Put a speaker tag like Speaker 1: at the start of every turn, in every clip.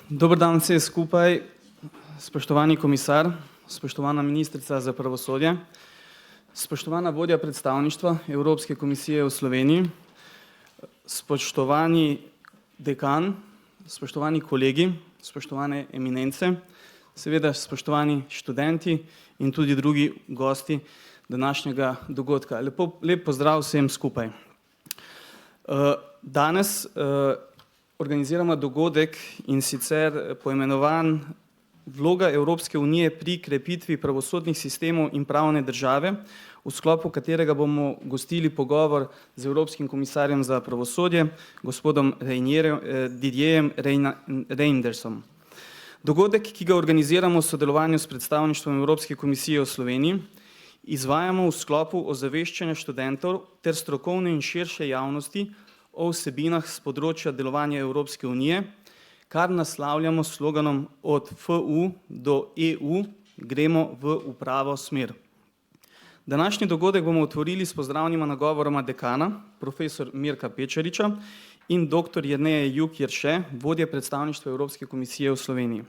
Speaker 1: Dober dan vse skupaj, spoštovani komisar, spoštovana ministrica za pravosodje, spoštovana vodja predstavništva Evropske komisije v Sloveniji, spoštovani dekan, spoštovani kolegi, spoštovane eminence, seveda spoštovani študenti in tudi drugi gosti današnjega dogodka. Lep pozdrav vsem skupaj. Danes organiziramo dogodek in sicer poimenovan Vloga Evropske unije pri krepitvi pravosodnih sistemov in pravne države, v sklopu katerega bomo gostili pogovor z Evropskim komisarjem za pravosodje, gospodom Didierjem Reyndersom. Dogodek, ki ga organiziramo v sodelovanju s predstavništvom Evropske komisije v Sloveniji, izvajamo v sklopu ozaveščanja študentov ter strokovne in širše javnosti o vsebinah s področja delovanja Evropske unije, kar naslavljamo s sloganom Od FU do EU gremo v pravo smer. Današnji dogodek bomo otvorili s pozdravnima nagovoroma dekana, profesor Mirka Pečariča in dr. Jerneje Juk-Jerše, vodje predstavništva Evropske komisije v Sloveniji.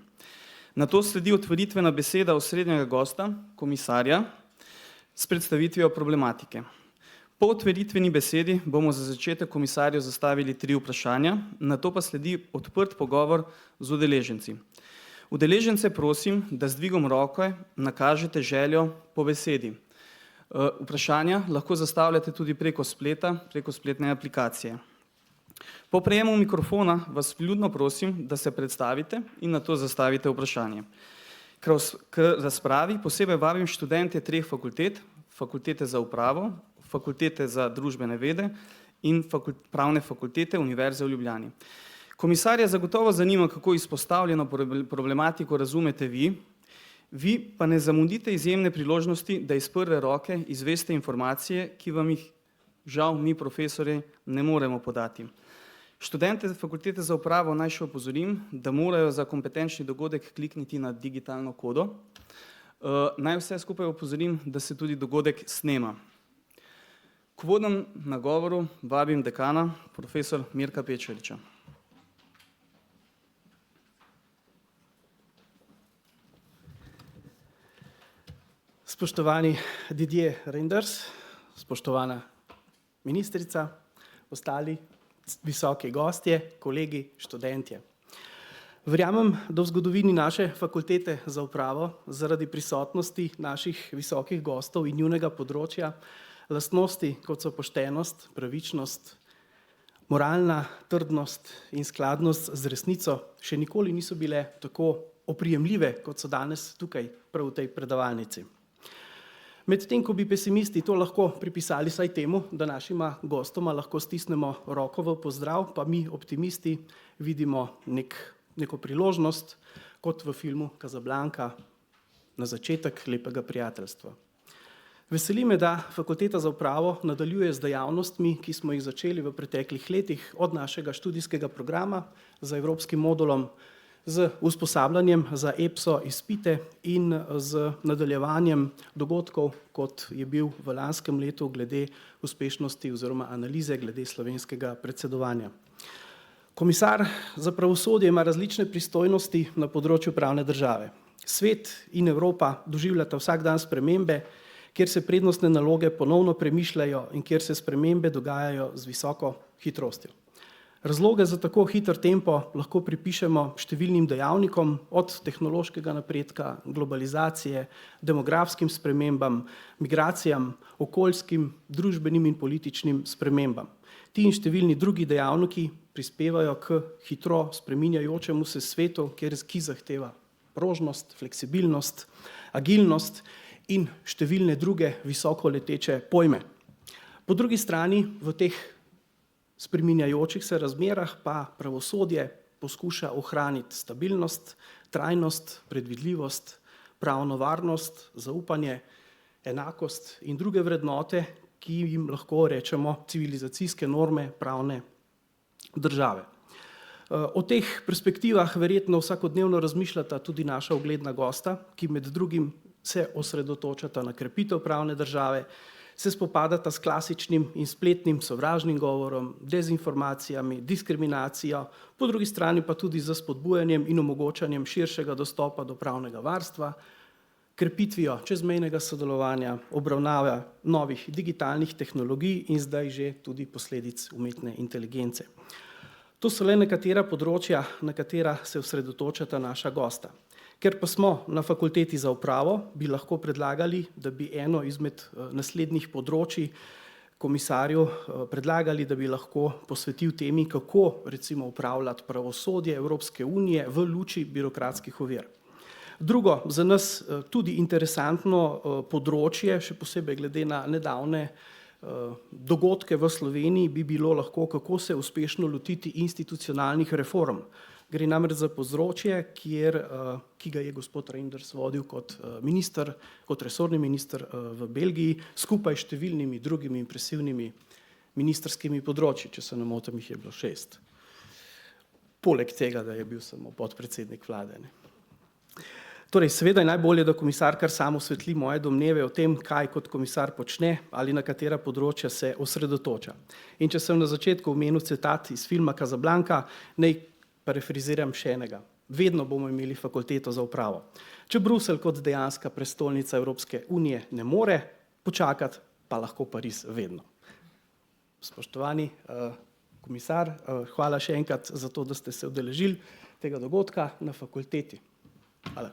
Speaker 1: Nato sledi otvoritvena beseda osrednjega gosta, komisarja, s predstavitvijo problematike. Po otvoritveni besedi bomo za začetek komisarju zastavili 3 vprašanja, nato pa sledi odprt pogovor z udeleženci. Udeležence prosim, da z dvigom roke nakažete željo po besedi. Vprašanja lahko zastavljate tudi preko spleta, preko spletne aplikacije. Po prejemu mikrofona vas vljudno prosim, da se predstavite in nato zastavite vprašanje. K razpravi posebej vabim študente 3 fakultet, Fakultete za upravo, Fakultete za družbene vede in Pravne fakultete Univerze v Ljubljani. Komisarja zagotovo zanima, kako izpostavljeno problematiko razumete vi pa ne zamudite izjemne priložnosti, da iz prve roke izveste informacije, ki vam jih žal mi profesorji ne moremo podati. Študente Fakultete za upravo naj še opozorim, da morajo za kompetenčni dogodek klikniti na digitalno kodo. Naj vse skupaj opozorim, da se tudi dogodek snema. K uvodnemu nagovoru vabim dekana, profesor Mirka Pečariča.
Speaker 2: Spoštovani Didier Reynders, spoštovana ministrica, ostali visoki gostje, kolegi, študentje. Verjamem, da v zgodovini naše fakultete za upravo zaradi prisotnosti naših visokih gostov in njunega področja lastnosti, kot so poštenost, pravičnost, moralna trdnost in skladnost z resnico, še nikoli niso bile tako oprijemljive, kot so danes tukaj, prav v tej predavalnici. Medtem, ko bi pesimisti to lahko pripisali saj temu, da našima gostoma lahko stisnemo roko v pozdrav, pa mi optimisti vidimo neko priložnost, kot v filmu Casablanca, na začetek lepega prijateljstva. Veseli me, da Fakulteta za upravo nadaljuje z dejavnostmi, ki smo jih začeli v preteklih letih od našega študijskega programa z evropskim modulom, z usposabljanjem za EPSO izpite in z nadaljevanjem dogodkov, kot je bil v lanskem letu glede uspešnosti oziroma analize glede slovenskega predsedovanja. Komisar za pravosodje ima različne pristojnosti na področju pravne države. Svet in Evropa doživljata vsak dan spremembe, kjer se prednostne naloge ponovno premišljajo in kjer se spremembe dogajajo z visoko hitrostjo. Razloge za tako hiter tempo lahko pripišemo številnim dejavnikom, od tehnološkega napredka, globalizacije, demografskim spremembam, migracijam, okoljskim, družbenim in političnim spremembam. Ti in številni drugi dejavniki prispevajo k hitro spreminjajočemu se svetu, ki zahteva prožnost, fleksibilnost, agilnost in številne druge visoko leteče pojme. Po drugi strani v teh spreminjajočih se razmerah pa pravosodje poskuša ohraniti stabilnost, trajnost, predvidljivost, pravno varnost, zaupanje, enakost in druge vrednote, ki jim lahko rečemo civilizacijske norme pravne države. O teh perspektivah verjetno vsakodnevno razmišljata tudi naša ugledna gosta, ki med drugim se osredotočata na krepitev pravne države, se spopadata s klasičnim in spletnim sovražnim govorom, dezinformacijami, diskriminacijo, po drugi strani pa tudi z spodbujanjem in omogočanjem širšega dostopa do pravnega varstva, krepitvijo čezmejnega sodelovanja, obravnave novih digitalnih tehnologij in zdaj že tudi posledic umetne inteligence. To so le nekatera področja, na katera se osredotočata naša gosta. Ker pa smo na fakulteti za upravo, bi lahko predlagali, da bi eno izmed naslednjih področij komisarju predlagali, da bi lahko posvetil temi, kako recimo upravljati pravosodje Evropske unije v luči birokratskih ovir. Drugo, za nas tudi interesantno področje, še posebej glede na nedavne dogodke v Sloveniji, bi bilo lahko, kako se uspešno lotiti institucionalnih reform. Gre namreč za področje, ki ga je gospod Reinders vodil kot minister, kot resorni minister v Belgiji, skupaj s številnimi drugimi impresivnimi ministrskimi področji, če se ne motim, jih je bilo 6. Poleg tega, da je bil samo podpredsednik vlade. Torej, seveda je najbolje, da komisar kar sam osvetli moje domneve o tem, kaj kot komisar počne ali na katera področja se osredotoča. In če sem na začetku omenil citat iz filma Casablanca, naj parafraziram še enega. Vedno bomo imeli fakulteto za upravo. Če Bruselj kot dejanska prestolnica Evropske unije ne more počakati, pa lahko Pariz vedno. Spoštovani komisar, hvala še enkrat za to, da ste se udeležili tega dogodka na fakulteti. Hvala.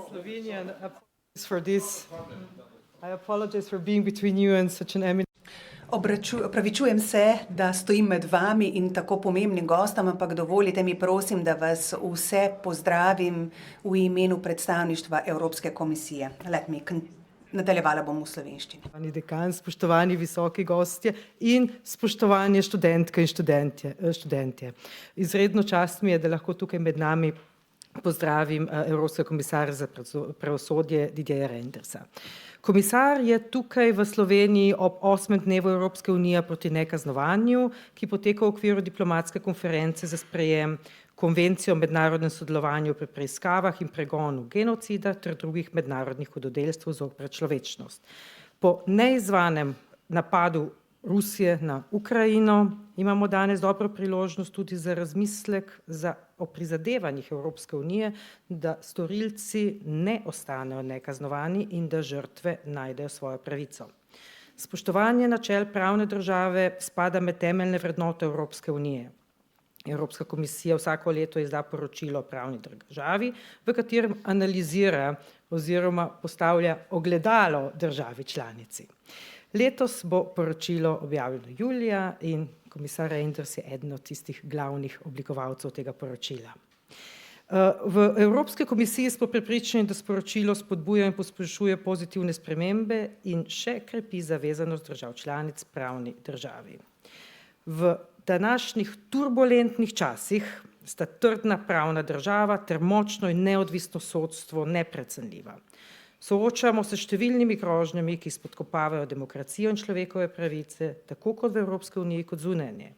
Speaker 3: Slovenia, and apologies for this. I apologize for being between you and such an eminent.
Speaker 4: Opravičujem se, da stojim med vami in tako pomembnim gostom, ampak dovolite mi prosim, da vas vse pozdravim v imenu predstavništva Evropske komisije. Nadaljevala bom v slovenščini.
Speaker 3: Spoštovani dekan, spoštovani visoki gostje in spoštovani študentke in študentje. Izredno čast mi je, da lahko tukaj med nami pozdravim Evropskega komisarja za pravosodje Didierja Reindersa. Komisar je tukaj v Sloveniji ob 8. dnevu Evropske unije proti nekaznovanju, ki poteka v okviru diplomatske konference za sprejem konvencije o mednarodnem sodelovanju pri preiskavah in pregonu genocida ter drugih mednarodnih hudodelstev zoper človečnost. Po neizvanem napadu Rusije na Ukrajino imamo danes dobro priložnost tudi za razmislek o prizadevanjih Evropske unije, da storilci ne ostanejo nekaznovani in da žrtve najdejo svojo pravico. Spoštovanje načel pravne države spada med temeljne vrednote Evropske unije. Evropska komisija vsako leto izda poročilo o pravni državi, v katerem analizira oziroma postavlja ogledalo državi članici. Letos bo poročilo objavljeno julija in komisar Reinders je eden od tistih glavnih oblikovalcev tega poročila. V Evropski komisiji smo prepričani, da sporočilo spodbuja in pospešuje pozitivne spremembe in še krepi zavezanost držav članic pravni državi. V današnjih turbulentnih časih sta trdna pravna država ter močno in neodvisno sodstvo neprecenljiva. Soočamo se s številnimi grožnjami, ki spodkopavajo demokracijo in človekove pravice, tako kot v Evropski uniji kot zunanje.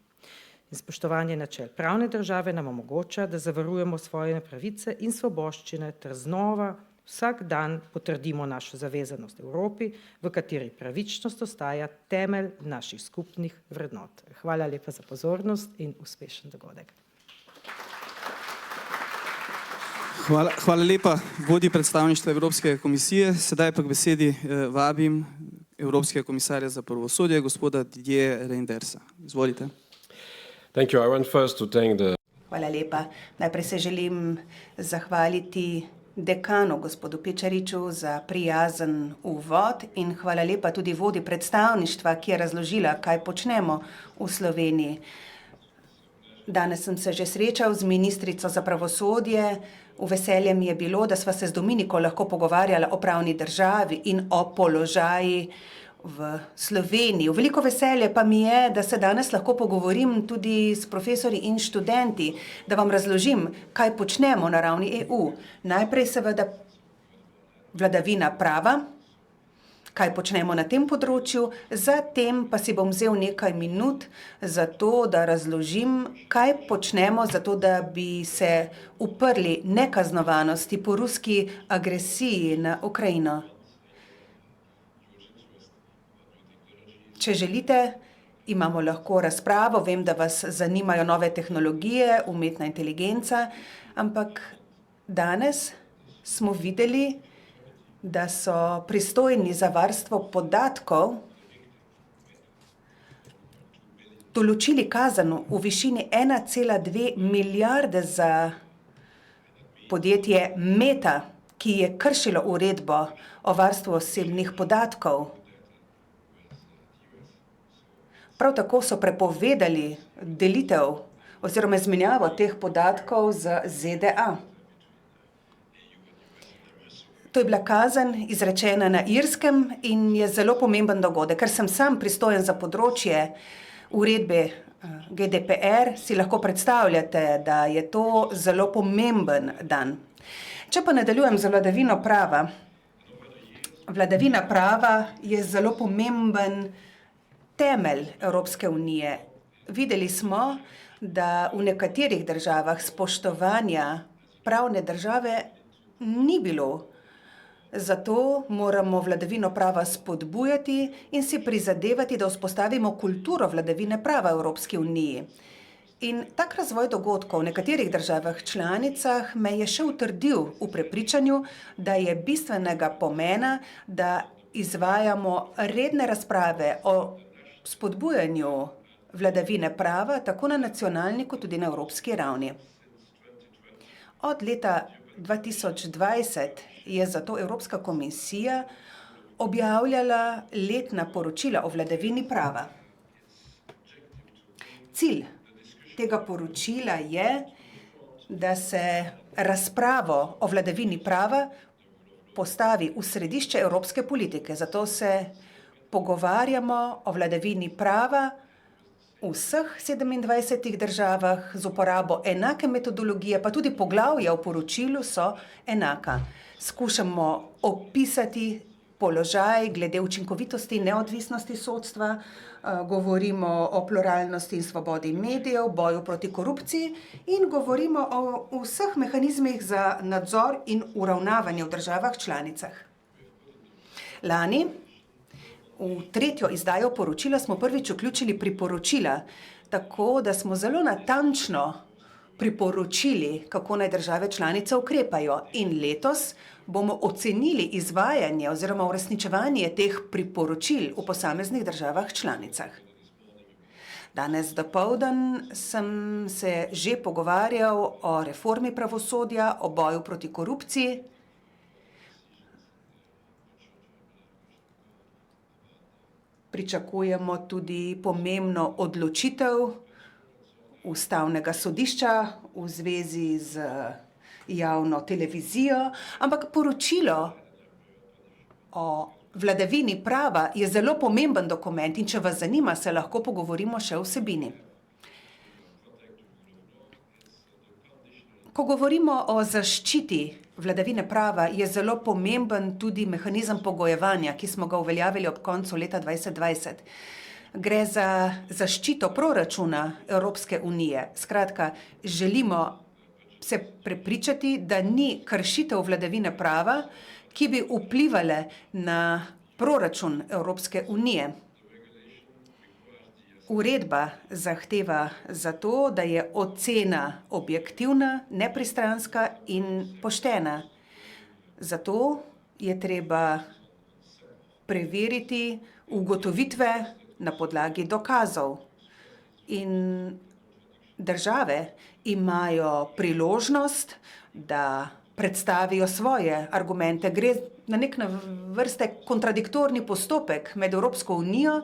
Speaker 3: In spoštovanje načel pravne države nam omogoča, da zavarujemo svoje pravice in svoboščine ter znova vsak dan potrdimo našo zavezanost Evropi, v kateri pravičnost ostaja temelj naših skupnih vrednot. Hvala lepa za pozornost in uspešen dogodek.
Speaker 1: Hvala lepa vodji predstavništva Evropske komisije. Sedaj pa k besedi vabim Evropskega komisarja za pravosodje, gospoda Didierja Reindersa. Izvolite.
Speaker 4: Hvala lepa. Najprej se želim zahvaliti dekanu, gospodu Pečariču, za prijazen uvod in hvala lepa tudi vodji predstavništva, ki je razložila, kaj počnemo v Sloveniji. Danes sem se že srečal z ministrico za pravosodje. V veselje mi je bilo, da sva se z Dominiko lahko pogovarjala o pravni državi in o položaji v Sloveniji. Veliko veselje pa mi je, da se danes lahko pogovorim tudi s profesorji in študenti, da vam razložim, kaj počnemo na ravni EU. Najprej seveda vladavina prava, kaj počnemo na tem področju, zatem pa si bom vzel nekaj minut za to, da razložim, kaj počnemo za to, da bi se uprli nekaznovanosti po ruski agresiji na Ukrajino. Če želite, imamo lahko razpravo, vem, da vas zanimajo nove tehnologije, umetna inteligenca, ampak danes smo videli, da so pristojni za varstvo podatkov določili kazen v višini 1,2 milijarde za podjetje Meta, ki je kršilo uredbo o varstvu osebnih podatkov. Prav tako so prepovedali delitev oziroma izmenjavo teh podatkov z ZDA. To je bila kazen izrečena na Irskem in je zelo pomemben dogodek. Ker sem sam pristojen za področje uredbe GDPR, si lahko predstavljate, da je to zelo pomemben dan. Če pa nadaljujem z vladavino prava. Vladavina prava je zelo pomemben temelj Evropske unije. Videli smo, da v nekaterih državah spoštovanja pravne države ni bilo. Zato moramo vladavino prava spodbujati in si prizadevati, da vzpostavimo kulturo vladavine prava v Evropski uniji. In tak razvoj dogodkov v nekaterih državah članicah me je še utrdil v prepričanju, da je bistvenega pomena, da izvajamo redne razprave o spodbujanju vladavine prava tako na nacionalni kot tudi na evropski ravni. Od leta 2020 je zato Evropska komisija objavljala letna poročila o vladavini prava. Cilj tega poročila je, da se razpravo o vladavini prava postavi v središče evropske politike. Zato se pogovarjamo o vladavini prava v vseh 27 državah z uporabo enake metodologije, pa tudi poglavja v poročilu so enaka. Skušamo opisati položaj glede učinkovitosti in neodvisnosti sodstva, govorimo o pluralnosti in svobodi medijev, boju proti korupciji in govorimo o vseh mehanizmih za nadzor in uravnavanje v državah članicah. Lani v tretjo izdajo poročila smo prvič vključili priporočila, tako da smo zelo natančno priporočili, kako naj države članice ukrepajo. In letos bomo ocenili izvajanje oziroma uresničevanje teh priporočil v posameznih državah članicah. Danes dopoldan sem se že pogovarjal o reformi pravosodja, o boju proti korupciji. Pričakujemo tudi pomembno odločitev Ustavnega sodišča v zvezi z javno televizijo, ampak poročilo o vladavini prava je zelo pomemben dokument in če vas zanima, se lahko pogovorimo še o vsebini. Ko govorimo o zaščiti vladavine prava, je zelo pomemben tudi mehanizem pogojevanja, ki smo ga uveljavili ob koncu leta 2020. Gre za zaščito proračuna Evropske unije. Skratka, želimo se prepričati, da ni kršitev vladavine prava, ki bi vplivale na proračun Evropske unije. Uredba zahteva zato, da je ocena objektivna, nepristranska in poštena. Zato je treba preveriti ugotovitve na podlagi dokazov. In države imajo priložnost, da predstavijo svoje argumente. Gre na nek vrste kontradiktorni postopek med Evropsko unijo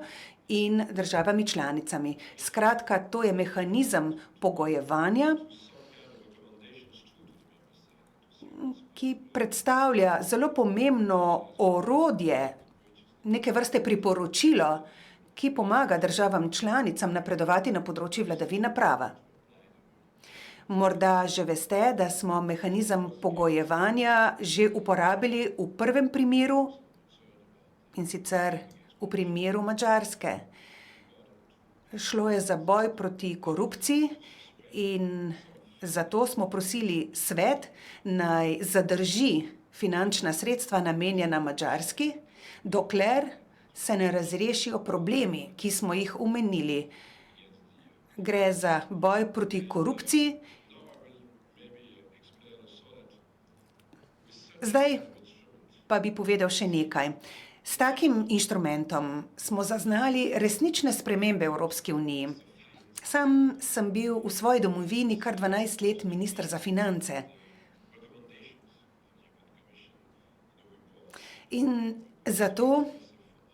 Speaker 4: in državami članicami. Skratka, to je mehanizem pogojevanja, ki predstavlja zelo pomembno orodje, neke vrste priporočilo, ki pomaga državam članicam napredovati na področju vladavine prava. Morda že veste, da smo mehanizem pogojevanja že uporabili v prvem primeru in sicer v primeru Madžarske. Šlo je za boj proti korupciji in zato smo prosili svet, naj zadrži finančna sredstva namenjena Madžarski, dokler se ne razrešijo problemi, ki smo jih omenili. Gre za boj proti korupciji. Zdaj pa bi povedal še nekaj. S takim inštrumentom smo zaznali resnične spremembe v Evropski uniji. Sam sem bil v svoji domovini kar 12 let minister za finance. In zato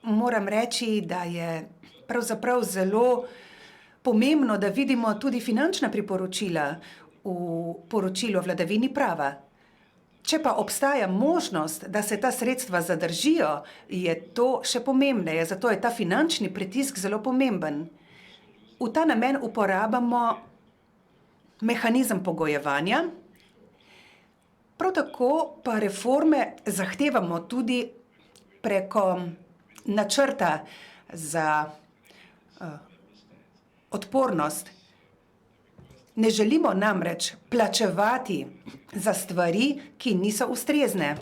Speaker 4: moram reči, da je pravzaprav zelo pomembno, da vidimo tudi finančna priporočila v poročilu o vladavini prava. Če pa obstaja možnost, da se ta sredstva zadržijo, je to še pomembneje, zato je ta finančni pritisk zelo pomemben. V ta namen uporabljamo mehanizem pogojevanja, prav tako pa reforme zahtevamo tudi preko načrta za odpornost. Ne želimo namreč plačevati za stvari, ki niso ustrezne.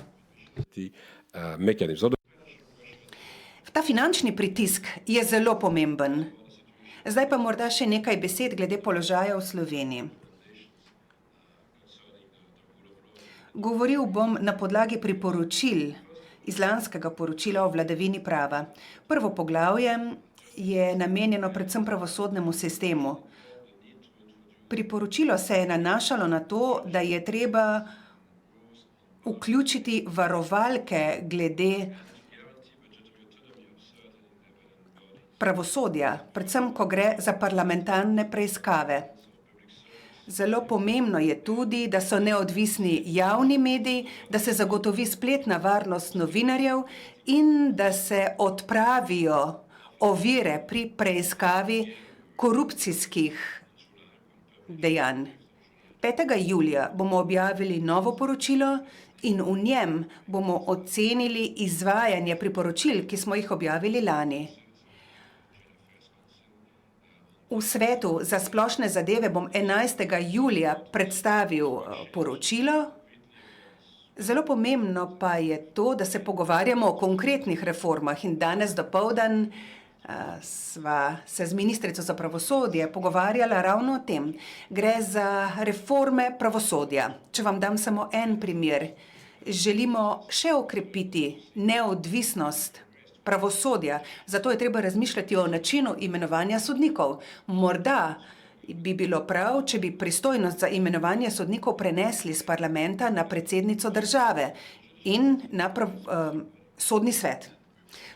Speaker 4: Ta finančni pritisk je zelo pomemben. Zdaj pa morda še nekaj besed glede položaja v Sloveniji. Govoril bom na podlagi priporočil iz lanskega poročila o vladavini prava. Prvo poglavje je namenjeno predvsem pravosodnemu sistemu. Priporočilo se je nanašalo na to, da je treba vključiti varovalke glede pravosodja, predvsem ko gre za parlamentarne preiskave. Zelo pomembno je tudi, da so neodvisni javni mediji, da se zagotovi spletna varnost novinarjev in da se odpravijo ovire pri preiskavi korupcijskih dejanj. 5. julija bomo objavili novo poročilo in v njem bomo ocenili izvajanje priporočil, ki smo jih objavili lani. V svetu za splošne zadeve bom 11. julija predstavil poročilo. Zelo pomembno pa je to, da se pogovarjamo o konkretnih reformah in danes dopoldan sva se z ministrico za pravosodje pogovarjala ravno o tem. Gre za reforme pravosodja. Če vam dam samo en primer, želimo še okrepiti neodvisnost pravosodja, zato je treba razmišljati o načinu imenovanja sodnikov. Morda bi bilo prav, če bi pristojnost za imenovanje sodnikov prenesli z parlamenta na predsednico države in na sodni svet.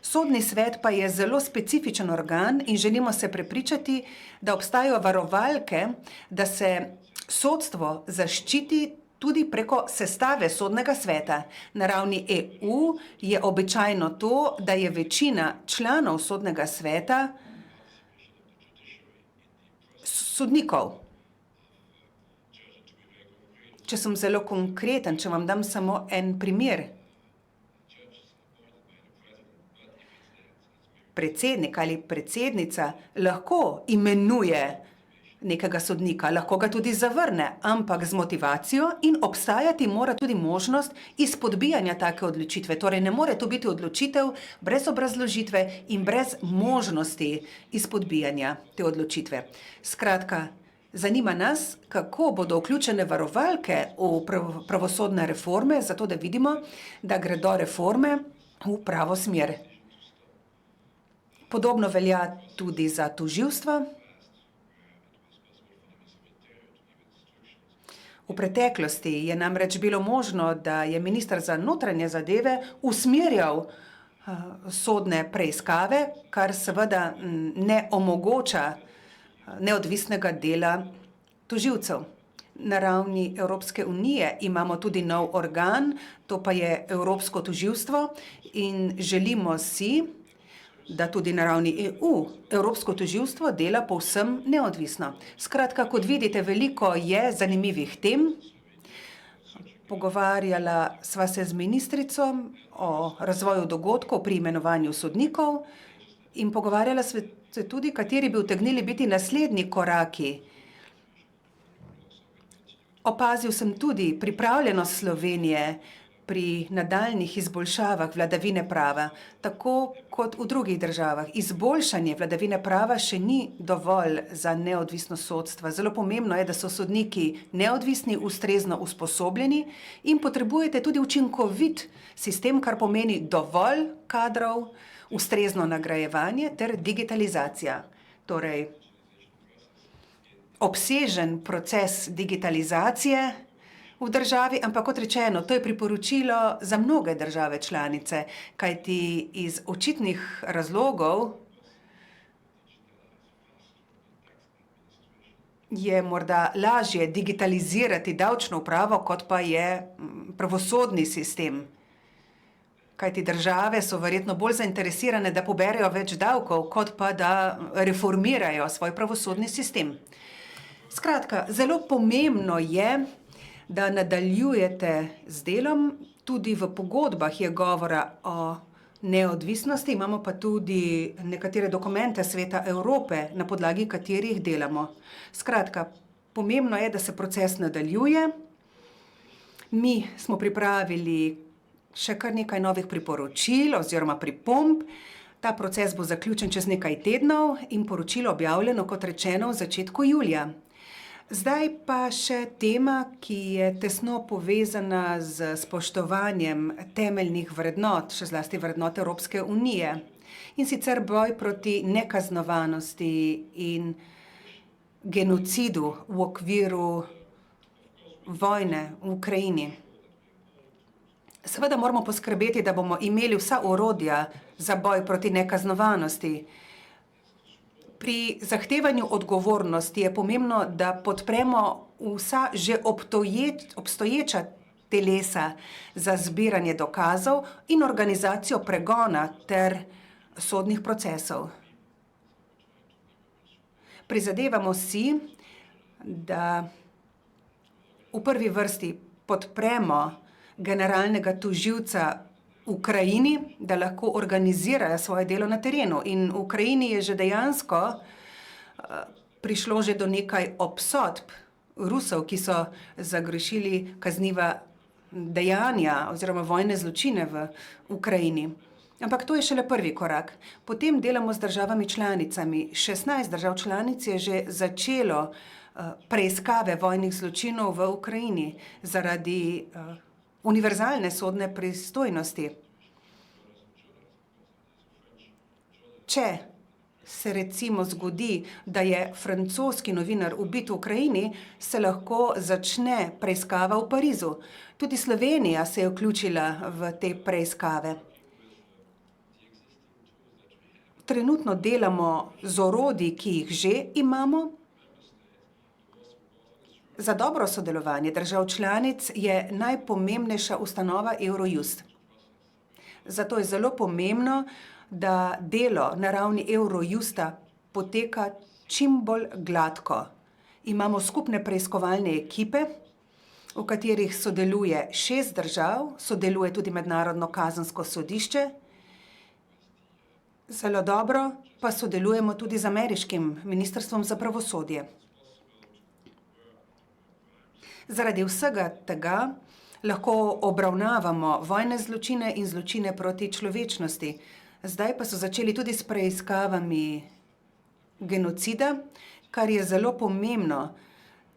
Speaker 4: Sodni svet pa je zelo specifičen organ in želimo se prepričati, da obstajajo varovalke, da se sodstvo zaščiti tudi preko sestave sodnega sveta. Na ravni EU je običajno to, da je večina članov sodnega sveta sodnikov. Če sem zelo konkreten, če vam dam samo en primer. Predsednik ali predsednica lahko imenuje nekega sodnika, lahko ga tudi zavrne, ampak z motivacijo in obstajati mora tudi možnost izpodbijanja take odločitve. Torej ne more to biti odločitev brez obrazložitve in brez možnosti izpodbijanja te odločitve. Skratka, zanima nas, kako bodo vključene varovalke v pravosodne reforme, zato da vidimo, da gredo reforme v pravo smer. Podobno velja tudi za tožilstva. V preteklosti je namreč bilo možno, da je minister za notranje zadeve usmerjal sodne preiskave, kar seveda ne omogoča neodvisnega dela tožilcev. Na ravni Evropske unije imamo tudi nov organ, to pa je Evropsko tožilstvo in želimo si, da tudi na ravni EU Evropsko tožilstvo dela povsem neodvisno. Skratka, kot vidite, veliko je zanimivih tem. Pogovarjala sva se z ministrico o razvoju dogodkov pri imenovanju sodnikov in pogovarjala sva se tudi, kateri bi utegnili biti naslednji koraki. Opazil sem tudi pripravljenost Slovenije pri nadaljnjih izboljšavah vladavine prava, tako kot v drugih državah. Izboljšanje vladavine prava še ni dovolj za neodvisnost sodstva. Zelo pomembno je, da so sodniki neodvisni, ustrezno usposobljeni in potrebujete tudi učinkovit sistem, kar pomeni dovolj kadrov, ustrezno nagrajevanje ter digitalizacija. Torej, obsežen proces digitalizacije v državi, ampak kot rečeno, to je priporočilo za mnoge države članice, kajti iz očitnih razlogov je morda lažje digitalizirati davčno upravo, kot pa je pravosodni sistem. Kajti države so verjetno bolj zainteresirane, da poberejo več davkov, kot pa da reformirajo svoj pravosodni sistem. Skratka, zelo pomembno je, da nadaljujete z delom, tudi v pogodbah je govora o neodvisnosti, imamo pa tudi nekatere dokumente Sveta Evrope, na podlagi katerih delamo. Skratka, pomembno je, da se proces nadaljuje. Mi smo pripravili še kar nekaj novih priporočil oziroma pripomb. Ta proces bo zaključen čez nekaj tednov in poročilo objavljeno, kot rečeno, v začetku julija. Zdaj pa še tema, ki je tesno povezana z spoštovanjem temeljnih vrednot, še zlasti vrednot Evropske unije, in sicer boj proti nekaznovanosti in genocidu v okviru vojne v Ukrajini. Seveda moramo poskrbeti, da bomo imeli vsa orodja za boj proti nekaznovanosti. Pri zahtevanju odgovornosti je pomembno, da podpremo vsa že obstoječa telesa za zbiranje dokazov in organizacijo pregona ter sodnih procesov. Prizadevamo si, da v prvi vrsti podpremo generalnega tožilca Ukrajini, da lahko organizirajo svoje delo na terenu. In v Ukrajini je že dejansko prišlo že do nekaj obsodb Rusov, ki so zagrešili kazniva dejanja oziroma vojne zločine v Ukrajini. Ampak to je šele prvi korak. Potem delamo z državami članicami. 16 držav članic je že začelo preiskave vojnih zločinov v Ukrajini zaradi univerzalne sodne pristojnosti. Če se recimo zgodi, da je francoski novinar ubit v Ukrajini, se lahko začne preiskava v Parizu. Tudi Slovenija se je vključila v te preiskave. Trenutno delamo z orodji, ki jih že imamo. Za dobro sodelovanje držav članic je najpomembnejša ustanova Eurojust. Zato je zelo pomembno, da delo na ravni Eurojusta poteka čim bolj gladko. Imamo skupne preiskovalne ekipe, v katerih sodeluje 6 držav, sodeluje tudi Mednarodno kazensko sodišče. Zelo dobro pa sodelujemo tudi z ameriškim ministrstvom za pravosodje. Zaradi vsega tega lahko obravnavamo vojne zločine in zločine proti človečnosti. Zdaj pa so začeli tudi s preiskavami genocida, kar je zelo pomembno.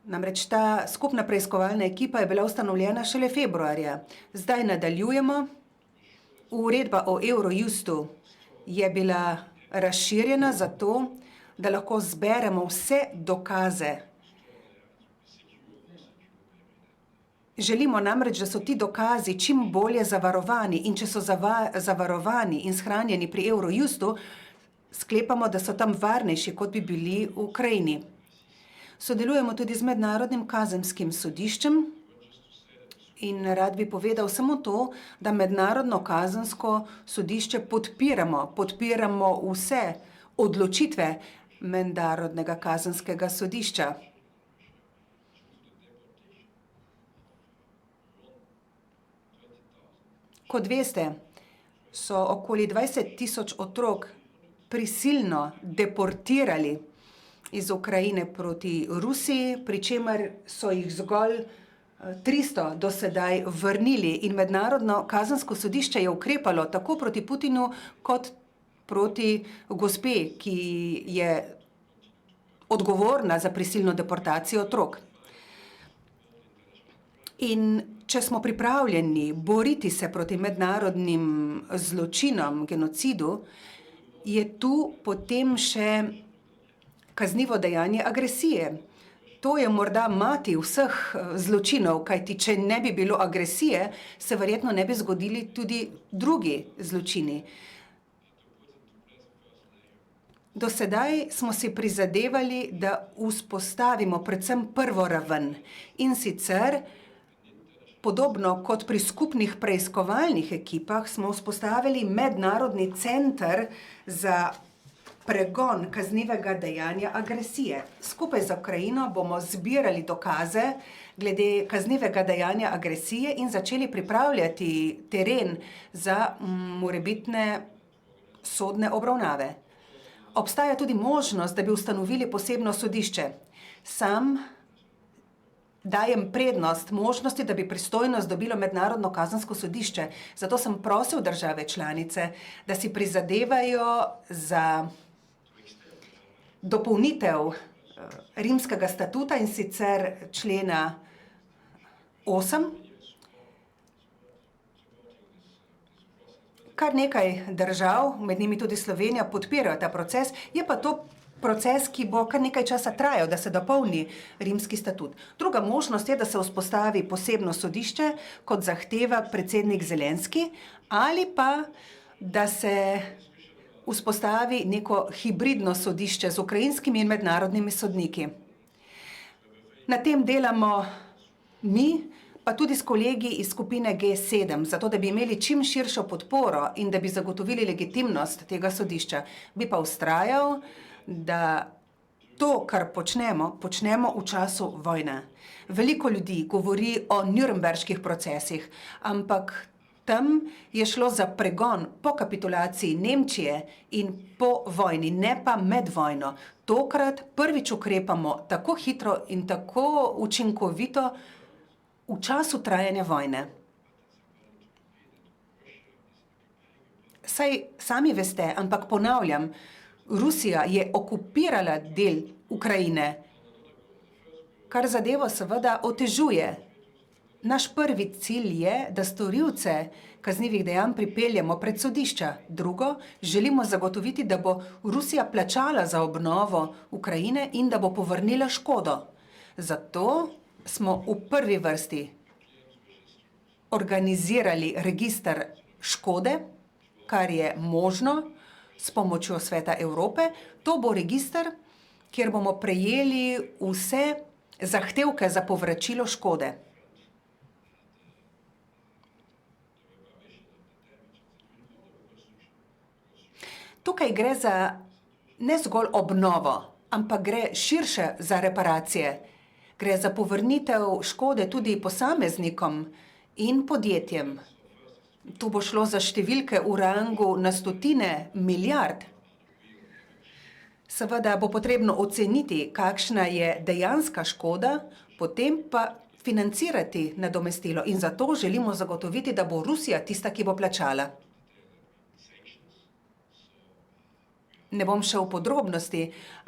Speaker 4: Namreč ta skupna preiskovalna ekipa je bila ustanovljena šele februarja. Zdaj nadaljujemo. Uredba o Eurojustu je bila razširjena zato, da lahko zberemo vse dokaze. Želimo namreč, da so ti dokazi čim bolje zavarovani in če so zavarovani in shranjeni pri Eurojustu, sklepamo, da so tam varnejši, kot bi bili v Ukrajini. Sodelujemo tudi z Mednarodnim kazenskim sodiščem in rad bi povedal samo to, da Mednarodno kazensko sodišče podpiramo vse odločitve Mednarodnega kazenskega sodišča. Kot veste, so okoli 20.000 otrok prisilno deportirali iz Ukrajine proti Rusiji, pri čemer so jih zgolj 300 do sedaj vrnili in Mednarodno kazensko sodišče je ukrepalo tako proti Putinu kot proti gospe, ki je odgovorna za prisilno deportacijo otrok. In če smo pripravljeni boriti se proti mednarodnim zločinom, genocidu, je tu potem še kaznivo dejanje agresije. To je morda mati vseh zločinov, kajti če ne bi bilo agresije, se verjetno ne bi zgodili tudi drugi zločini. Do sedaj smo si prizadevali, da vzpostavimo predvsem prvo raven in sicer podobno kot pri skupnih preiskovalnih ekipah smo vzpostavili mednarodni center za pregon kaznivega dejanja agresije. Skupaj z Ukrajino bomo zbirali dokaze glede kaznivega dejanja agresije in začeli pripravljati teren za morebitne sodne obravnave. Obstaja tudi možnost, da bi ustanovili posebno sodišče. Sam dajem prednost možnosti, da bi pristojnost dobilo Mednarodno kazensko sodišče. Zato sem prosil države članice, da si prizadevajo za dopolnitev rimskega statuta in sicer člena 8. Kar nekaj držav, med njimi tudi Slovenija, podpirajo ta proces, je pa to proces, ki bo kar nekaj časa trajal, da se dopolni rimski statut. Druga možnost je, da se vzpostavi posebno sodišče, kot zahteva predsednik Zelenski, ali pa, da se vzpostavi neko hibridno sodišče z ukrajinskimi in mednarodnimi sodniki. Na tem delamo mi, pa tudi s kolegi iz skupine G7, zato da bi imeli čim širšo podporo in da bi zagotovili legitimnost tega sodišča. Bi pa vztrajal, da to, kar počnemo v času vojne. Veliko ljudi govori o Nürnberških procesih, ampak tam je šlo za pregon po kapitulaciji Nemčije in po vojni, ne pa med vojno. Tokrat prvič ukrepamo tako hitro in tako učinkovito v času trajanja vojne. Saj sami veste, ampak ponavljam, Rusija je okupirala del Ukrajine, kar zadevo seveda otežuje. Naš prvi cilj je, da storilce kaznivih dejanj pripeljemo pred sodišča. Drugo, želimo zagotoviti, da bo Rusija plačala za obnovo Ukrajine in da bo povrnila škodo. Zato smo v prvi vrsti organizirali register škode, kar je možno s pomočjo Sveta Evrope. To bo register, kjer bomo prejeli vse zahtevke za povračilo škode. Tukaj gre za ne zgolj obnovo, ampak gre širše za reparacije. Gre za povrnitev škode tudi posameznikom in podjetjem. Tu bo šlo za številke v rangu na stotine milijard. Seveda bo potrebno oceniti, kakšna je dejanska škoda, potem pa financirati nadomestilo. In zato želimo zagotoviti, da bo Rusija tista, ki bo plačala. Ne bom šel v podrobnosti,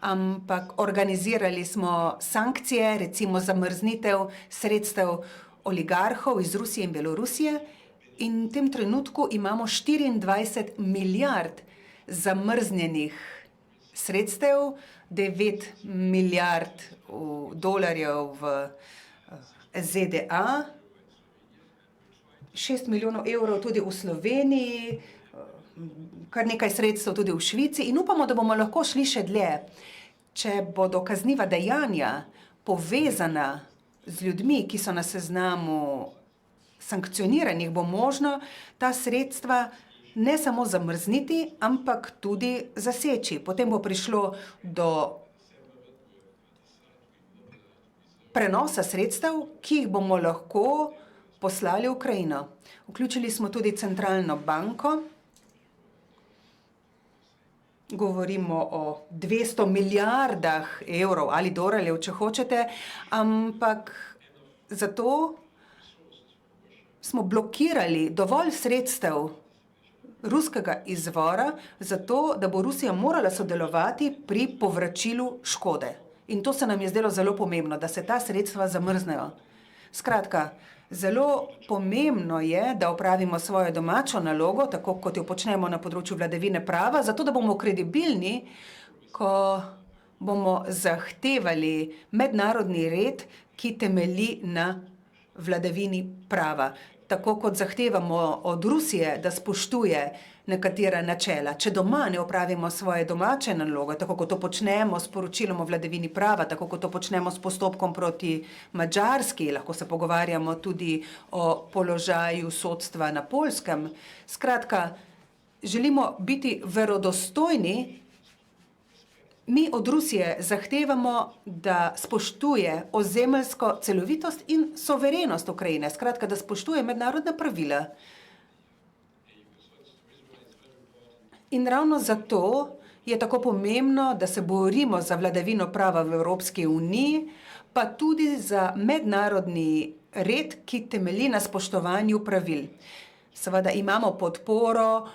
Speaker 4: ampak organizirali smo sankcije, recimo zamrznitev sredstev oligarhov iz Rusije in Belorusije in v tem trenutku imamo 24 milijard zamrznjenih sredstev, 9 milijard dolarjev v ZDA, 6 milijonov evrov tudi v Sloveniji, kar nekaj sredstev tudi v Švici in upamo, da bomo lahko šli še dlje. Če bodo kazniva dejanja povezana z ljudmi, ki so na seznamu sankcioniranih, bo možno ta sredstva ne samo zamrzniti, ampak tudi zaseči. Potem bo prišlo do prenosa sredstev, ki jih bomo lahko poslali v Ukrajino. Vključili smo tudi centralno banko. Govorimo o 200 milijardah evrov ali dolarjev, če hočete, ampak zato smo blokirali dovolj sredstev ruskega izvora, zato da bo Rusija morala sodelovati pri povračilu škode. In to se nam je zdelo zelo pomembno, da se ta sredstva zamrznejo. Skratka, zelo pomembno je, da opravimo svojo domačo nalogo, tako kot jo počnemo na področju vladavine prava, zato da bomo kredibilni, ko bomo zahtevali mednarodni red, ki temelji na vladavini prava. Tako kot zahtevamo od Rusije, da spoštuje nekatera načela. Če doma ne opravimo svoje domače naloge, tako kot to počnemo s poročilom o vladavini prava, tako kot to počnemo s postopkom proti Madžarski, lahko se pogovarjamo tudi o položaju sodstva na Poljskem. Skratka, želimo biti verodostojni. Mi od Rusije zahtevamo, da spoštuje ozemeljsko celovitost in soverenost Ukrajine, skratka, da spoštuje mednarodna pravila. In ravno zato je tako pomembno, da se borimo za vladavino prava v Evropski uniji, pa tudi za mednarodni red, ki temelji na spoštovanju pravil. Seveda imamo podporo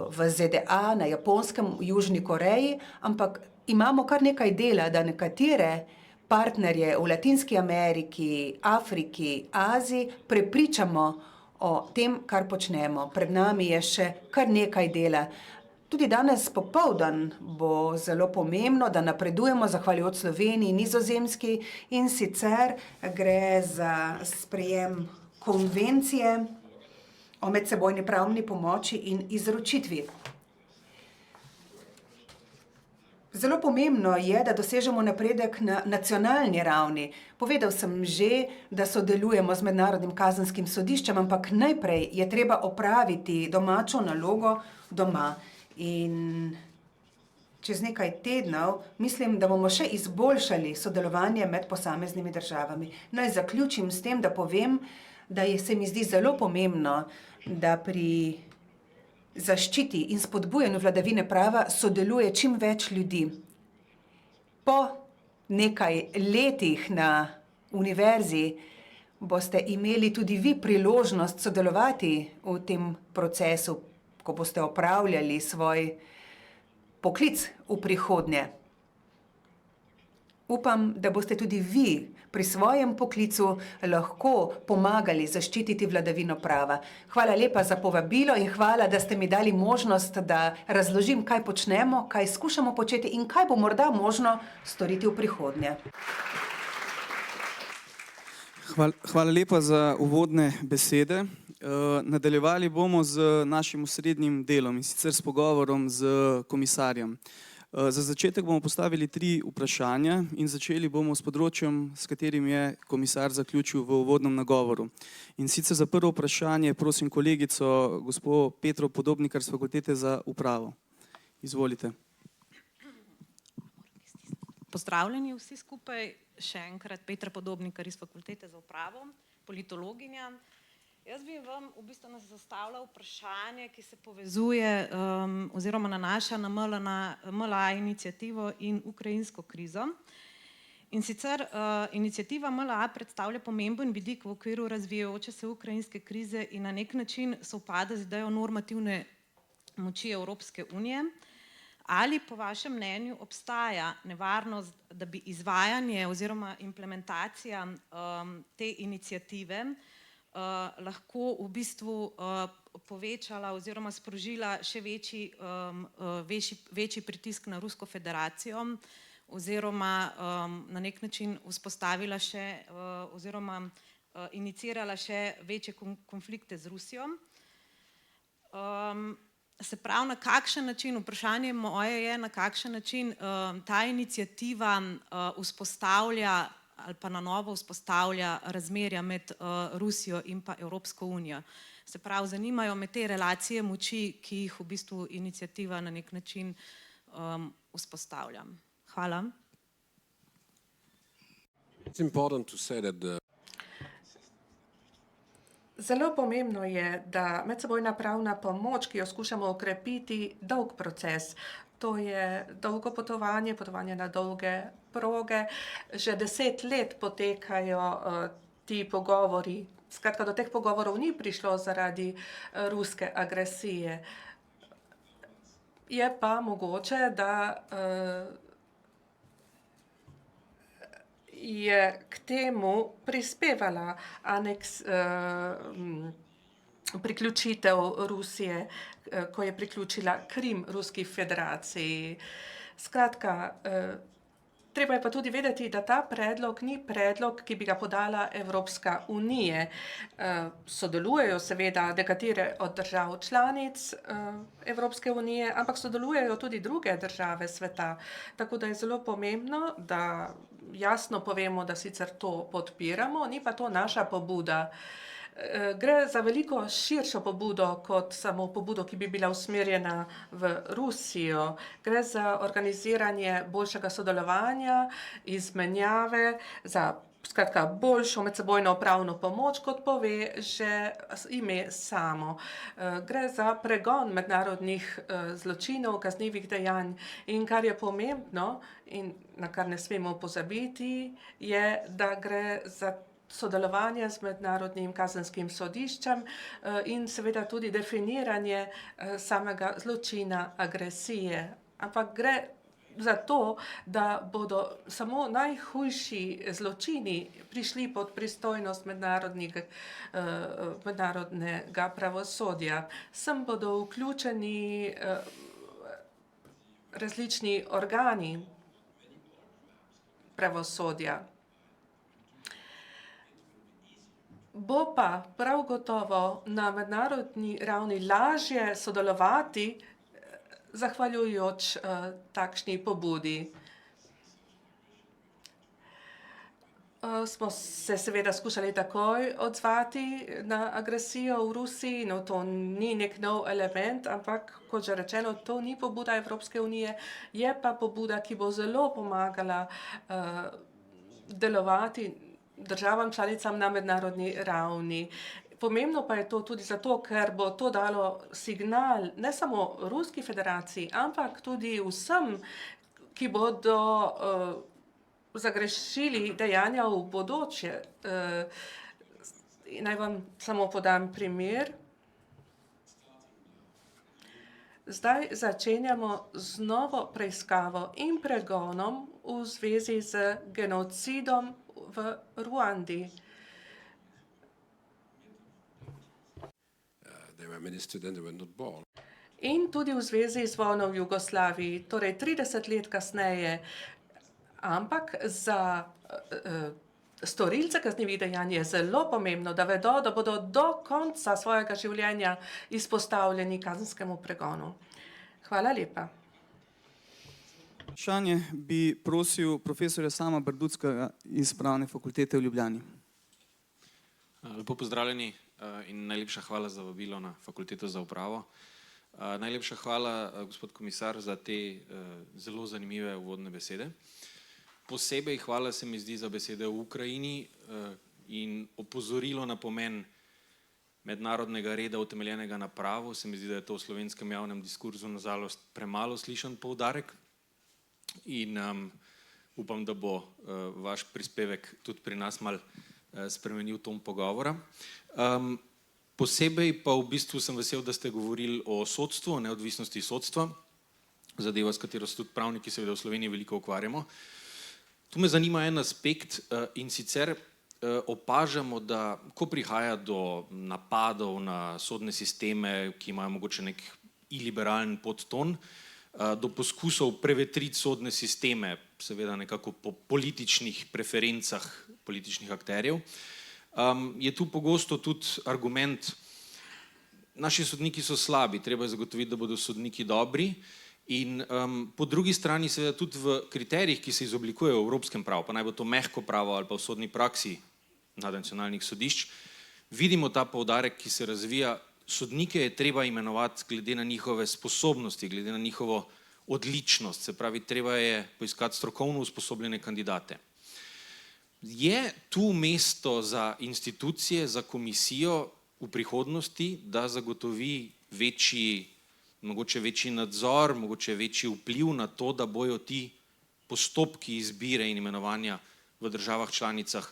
Speaker 4: v ZDA, na Japonskem, v Južni Koreji, ampak imamo kar nekaj dela, da nekatere partnerje v Latinski Ameriki, Afriki, Aziji prepričamo o tem, kar počnemo. Pred nami je še kar nekaj dela. Tudi danes popoldan bo zelo pomembno, da napredujemo zahvaljujoč Sloveniji, Nizozemski, in sicer gre za sprejem konvencije o medsebojni pravni pomoči in izročitvi. Zelo pomembno je, da dosežemo napredek na nacionalni ravni. Povedal sem že, da sodelujemo z Mednarodnim kazenskim sodiščem, ampak najprej je treba opraviti domačo nalogo doma. In čez nekaj tednov mislim, da bomo še izboljšali sodelovanje med posameznimi državami. Naj zaključim s tem, da povem, da se mi zdi zelo pomembno, da pri zaščiti in spodbujanju vladavine prava sodeluje čim več ljudi. Po nekaj letih na univerzi boste imeli tudi vi priložnost sodelovati v tem procesu, ko boste opravljali svoj poklic v prihodnje. Upam, da boste tudi vi pri svojem poklicu lahko pomagali zaščititi vladavino prava. Hvala lepa za povabilo in hvala, da ste mi dali možnost, da razložim, kaj počnemo, kaj skušamo početi in kaj bo morda možno storiti v prihodnje.
Speaker 1: Hvala lepa za uvodne besede. Nadaljevali bomo z našim osrednjim delom, in sicer s pogovorom z komisarjem. Za začetek bomo postavili 3 vprašanja in začeli bomo s področjem, s katerim je komisar zaključil v uvodnem nagovoru. In sicer za prvo vprašanje prosim kolegico gospod Petro Podobnikar s Fakultete za upravo. Izvolite.
Speaker 5: Pozdravljeni vsi skupaj, še enkrat Petra Podobnikar iz Fakultete za upravo, politologinja. Jaz bi vam v bistvu zastavila vprašanje, ki se povezuje oziroma nanaša na MLA inicijativo in ukrajinsko krizo. In sicer inicijativa MLA predstavlja pomemben vidik v okviru razvijajoče se ukrajinske krize in na nek način sovpada z idejo normativne moči Evropske unije. Ali po vašem mnenju obstaja nevarnost, da bi izvajanje oziroma implementacija te inicijative lahko v bistvu povečala oziroma sprožila še večji pritisk na Rusko federacijo oziroma na nek način vzpostavila še oziroma inicirala še večje konflikte z Rusijo. Se pravi, na kakšen način, vprašanje moje je, na kakšen način ta inicijativa vzpostavlja ali pa na novo vzpostavlja razmerja med Rusijo in pa Evropsko unijo. Se pravi, zanimajo me te relacije moči, ki jih v bistvu inicijativa na nek način vzpostavlja. Hvala.
Speaker 6: Zelo pomembno je, da medsebojna pravna pomoč, ki jo skušamo okrepiti, dolg proces. To je dolgo potovanje, potovanje na dolge proge. Že 10 let potekajo ti pogovori. Skratka, do teh pogovorov ni prišlo zaradi ruske agresije. Je pa mogoče, da je k temu prispevala priključitev Rusije, ko je priključila Krim Ruski federaciji. Skratka, treba je pa tudi vedeti, da ta predlog ni predlog, ki bi ga podala Evropska unija. Sodelujejo seveda nekatere od držav članic Evropske unije, ampak sodelujejo tudi druge države sveta. Tako da je zelo pomembno, da jasno povemo, da sicer to podpiramo, ni pa to naša pobuda. Gre za veliko širšo pobudo kot samo pobudo, ki bi bila usmerjena v Rusijo. Gre za organiziranje boljšega sodelovanja, izmenjave, za skratka boljšo medsebojno pravno pomoč, kot pove že ime samo. Gre za pregon mednarodnih zločinov, kaznivih dejanj in kar je pomembno in na kar ne smemo pozabiti, je, da gre za sodelovanje z mednarodnim kazenskim sodiščem in seveda tudi definiranje samega zločina agresije. Ampak gre za to, da bodo samo najhujši zločini prišli pod pristojnost mednarodnega pravosodja. Sem bodo vključeni različni organi pravosodja. Bo pa prav gotovo na mednarodni ravni lažje sodelovati zahvaljujoč takšni pobudi. Smo se seveda skušali takoj odzvati na agresijo v Rusiji, no to ni nek nov element, ampak kot že rečeno, to ni pobuda Evropske unije, je pa pobuda, ki bo zelo pomagala delovati državam članicam na mednarodni ravni. Pomembno pa je to tudi zato, ker bo to dalo signal ne samo Ruski federaciji, ampak tudi vsem, ki bodo zagrešili dejanja v bodoče. Naj vam samo podam primer. Zdaj začenjamo z novo preiskavo in pregonom v zvezi z genocidom v Ruandi. In tudi v zvezi z vojno v Jugoslaviji, torej 30 let kasneje. Ampak za storilce kaznivih dejanj je zelo pomembno, da vedo, da bodo do konca svojega življenja izpostavljeni kazenskemu pregonu. Hvala lepa.
Speaker 1: Vprašanje bi prosil profesorja Sama Barduckega iz Pravne fakultete v Ljubljani.
Speaker 7: Lepo pozdravljeni in najlepša hvala za vabilo na Fakulteto za upravo. Najlepša hvala, gospod komisar, za te zelo zanimive uvodne besede. Posebej hvala se mi zdi za besede v Ukrajini in opozorilo na pomen mednarodnega reda utemeljenega na pravu. Se mi zdi, da je to v slovenskem javnem diskurzu nažalost premalo slišan poudarek. In upam, da bo vaš prispevek tudi pri nas malo spremenil ton pogovora. Posebej pa v bistvu sem vesel, da ste govorili o sodstvu, o neodvisnosti sodstva, zadeva, s katero se tudi pravniki seveda v Sloveniji veliko ukvarjamo. Tu me zanima en aspekt in sicer opažamo, da ko prihaja do napadov na sodne sisteme, ki imajo mogoče nek iliberalen podton, do poskusov prevetriti sodne sisteme, seveda nekako po političnih preferencah političnih akterjev, je tu pogosto tudi argument, naši sodniki so slabi, treba je zagotoviti, da bodo sodniki dobri in po drugi strani seveda tudi v kriterijih, ki se izoblikujejo v evropskem pravu, pa naj bo to mehko pravo ali pa v sodni praksi nadnacionalnih sodišč, vidimo ta poudarek, ki se razvija. Sodnike je treba imenovati glede na njihove sposobnosti, glede na njihovo odličnost, se pravi, treba je poiskati strokovno usposobljene kandidate. Je tu mesto za institucije, za komisijo, v prihodnosti, da zagotovi mogoče večji nadzor, mogoče večji vpliv na to, da bojo ti postopki izbire in imenovanja v državah članicah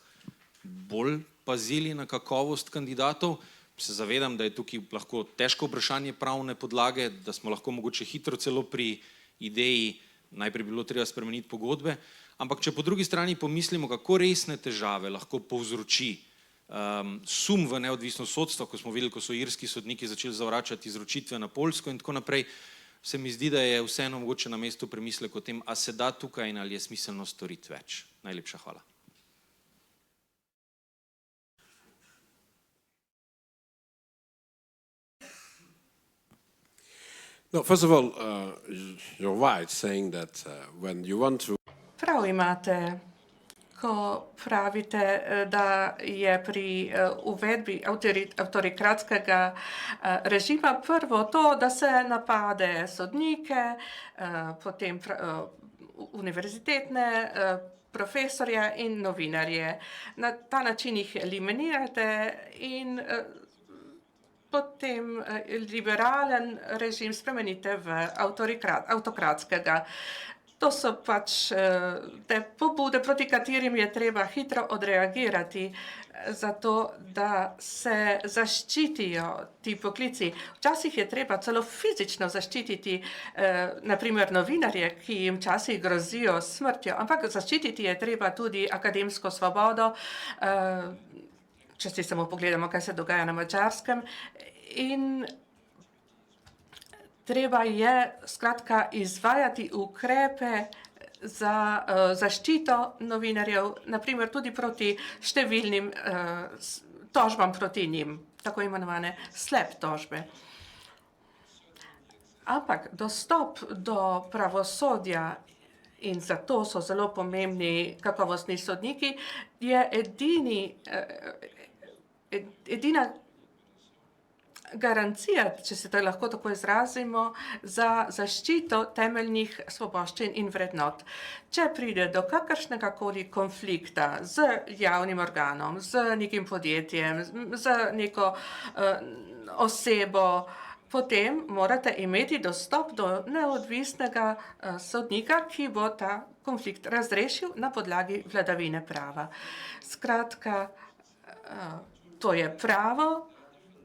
Speaker 7: bolj pazili na kakovost kandidatov. Se zavedam, da je tukaj lahko težko vprašanje pravne podlage, da smo lahko mogoče hitro celo pri ideji, najprej bi bilo treba spremeniti pogodbe, ampak če po drugi strani pomislimo, kako resne težave lahko povzroči sum v neodvisnost sodstva, ko smo videli, ko so irski sodniki začeli zavračati izročitve na Poljsko in tako naprej, se mi zdi, da je vseeno mogoče na mestu premislek o tem, a se da tukaj in ali je smiselno storiti več. Najlepša hvala.
Speaker 8: No, first of all, you're right saying that when you want to...
Speaker 6: Prav imate, ko pravite, da je pri uvedbi avtorikratskega režima prvo to, da se napade sodnike, potem univerzitetne profesorje in novinarje. Na ta način jih eliminirate in potem liberalen režim spremenite v avtokratskega. To so pač te pobude, proti katerim je treba hitro odreagirati, zato da se zaščitijo ti poklici. Včasih je treba celo fizično zaščititi, naprimer novinarje, ki jim včasih grozijo smrtjo, ampak zaščititi je treba tudi akademsko svobodo, če si samo pogledamo, kaj se dogaja na Madžarskem. In treba je skratka izvajati ukrepe za zaščito novinarjev, naprimer tudi proti številnim tožbam proti njim, tako imenovane slep tožbe. Ampak dostop do pravosodja, in zato so zelo pomembni kakovostni sodniki, je edina garancija, če se to lahko tako izrazimo, za zaščito temeljnih svoboščin in vrednot. Če pride do kakršnega koli konflikta z javnim organom, z nekim podjetjem, z neko osebo, potem morate imeti dostop do neodvisnega sodnika, ki bo ta konflikt razrešil na podlagi vladavine prava. Skratka, to je pravo,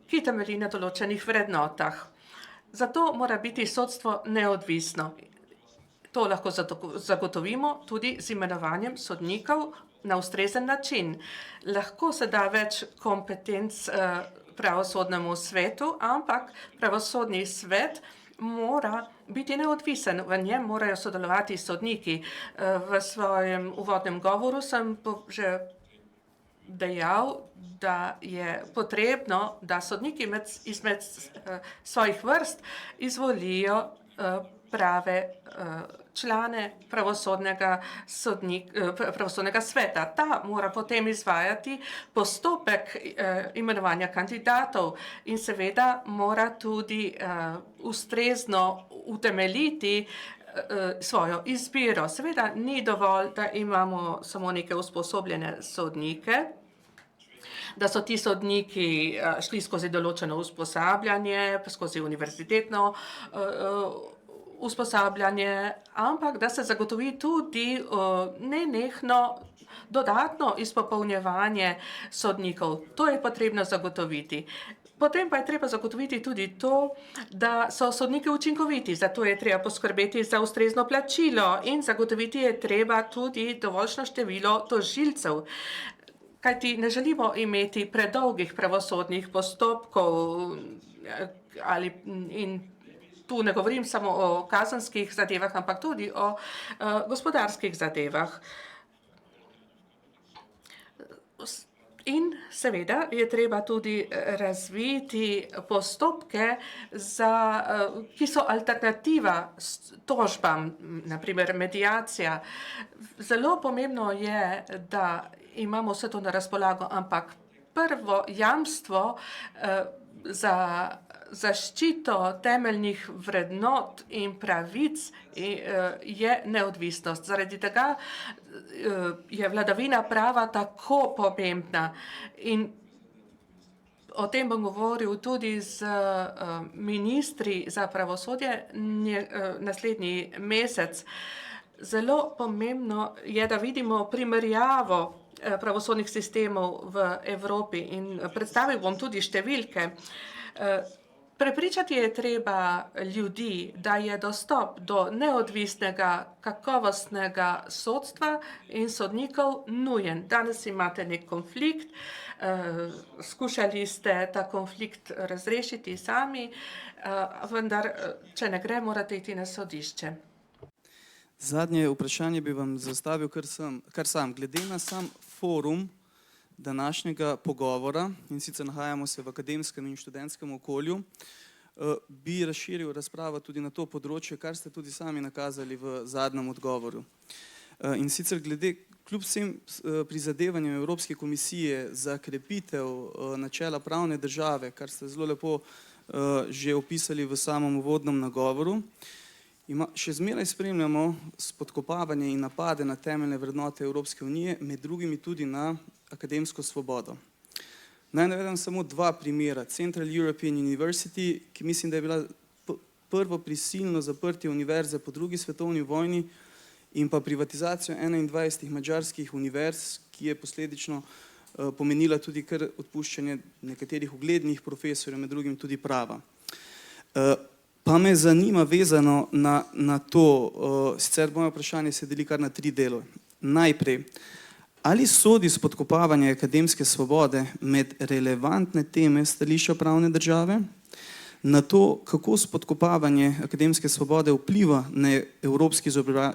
Speaker 6: ki temelji na določenih vrednotah. Zato mora biti sodstvo neodvisno. To lahko zagotovimo tudi z imenovanjem sodnikov na ustrezen način. Lahko se da več kompetenc pravosodnemu svetu, ampak pravosodni svet mora biti neodvisen. V njem morajo sodelovati sodniki. V svojem uvodnem govoru sem že dejal, da je potrebno, da sodniki izmed svojih vrst izvolijo prave člane pravosodnega sveta. Ta mora potem izvajati postopek imenovanja kandidatov in seveda mora tudi ustrezno utemeljiti svojo izbiro. Seveda ni dovolj, da imamo samo neke usposobljene sodnike, da so ti sodniki šli skozi določeno usposabljanje, skozi univerzitetno usposabljanje, ampak da se zagotovi tudi nenehno dodatno izpopolnjevanje sodnikov. To je potrebno zagotoviti. Potem pa je treba zagotoviti tudi to, da so sodniki učinkoviti. Zato je treba poskrbeti za ustrezno plačilo in zagotoviti je treba tudi dovoljšno število tožilcev. Kajti ne želimo imeti predolgih pravosodnih postopkov, in tu ne govorim samo o kazenskih zadevah, ampak tudi o gospodarskih zadevah. In seveda je treba tudi razviti postopke, ki so alternativa tožbam, naprimer mediacija. Zelo pomembno je, da imamo vse to na razpolago, ampak prvo jamstvo za zaščito temeljnih vrednot in pravic je neodvisnost. Zaradi tega je vladavina prava tako pomembna in O tem bom govoril tudi z ministri za pravosodje naslednji mesec. Zelo pomembno je, da vidimo primerjavo pravosodnih sistemov v Evropi in predstavil bom tudi številke. Prepričati je treba ljudi, da je dostop do neodvisnega, kakovostnega sodstva in sodnikov nujen. Danes imate nek konflikt, skušali ste ta konflikt razrešiti sami, vendar, če ne gre, morate iti na sodišče.
Speaker 1: Zadnje vprašanje bi vam zastavil kar sam. Glede na sam forum današnjega pogovora, in sicer nahajamo se v akademskem in študentskem okolju, bi razširil razpravo tudi na to področje, kar ste tudi sami nakazali v zadnjem odgovoru. In sicer kljub vsem prizadevanjem Evropske komisije za krepitev načela pravne države, kar ste zelo lepo že opisali v samem uvodnem nagovoru, še zmeraj spremljamo spodkopavanje in napade na temeljne vrednote Evropske unije, med drugimi tudi na akademsko svobodo. Naj navedem samo dva primera. Central European University, ki mislim, da je bila prvo prisilno zaprtje univerze po drugi svetovni vojni, in pa privatizacijo 21 madžarskih univerz, ki je posledično pomenila tudi kar odpuščanje nekaterih uglednih profesorjev, med drugim tudi prava. Pa me zanima vezano na to, sicer moje vprašanje se deli kar na 3 delove. Najprej, ali sodi spodkopavanje akademske svobode med relevantne teme stališča pravne države, na to, kako spodkopavanje akademske svobode vpliva na evropski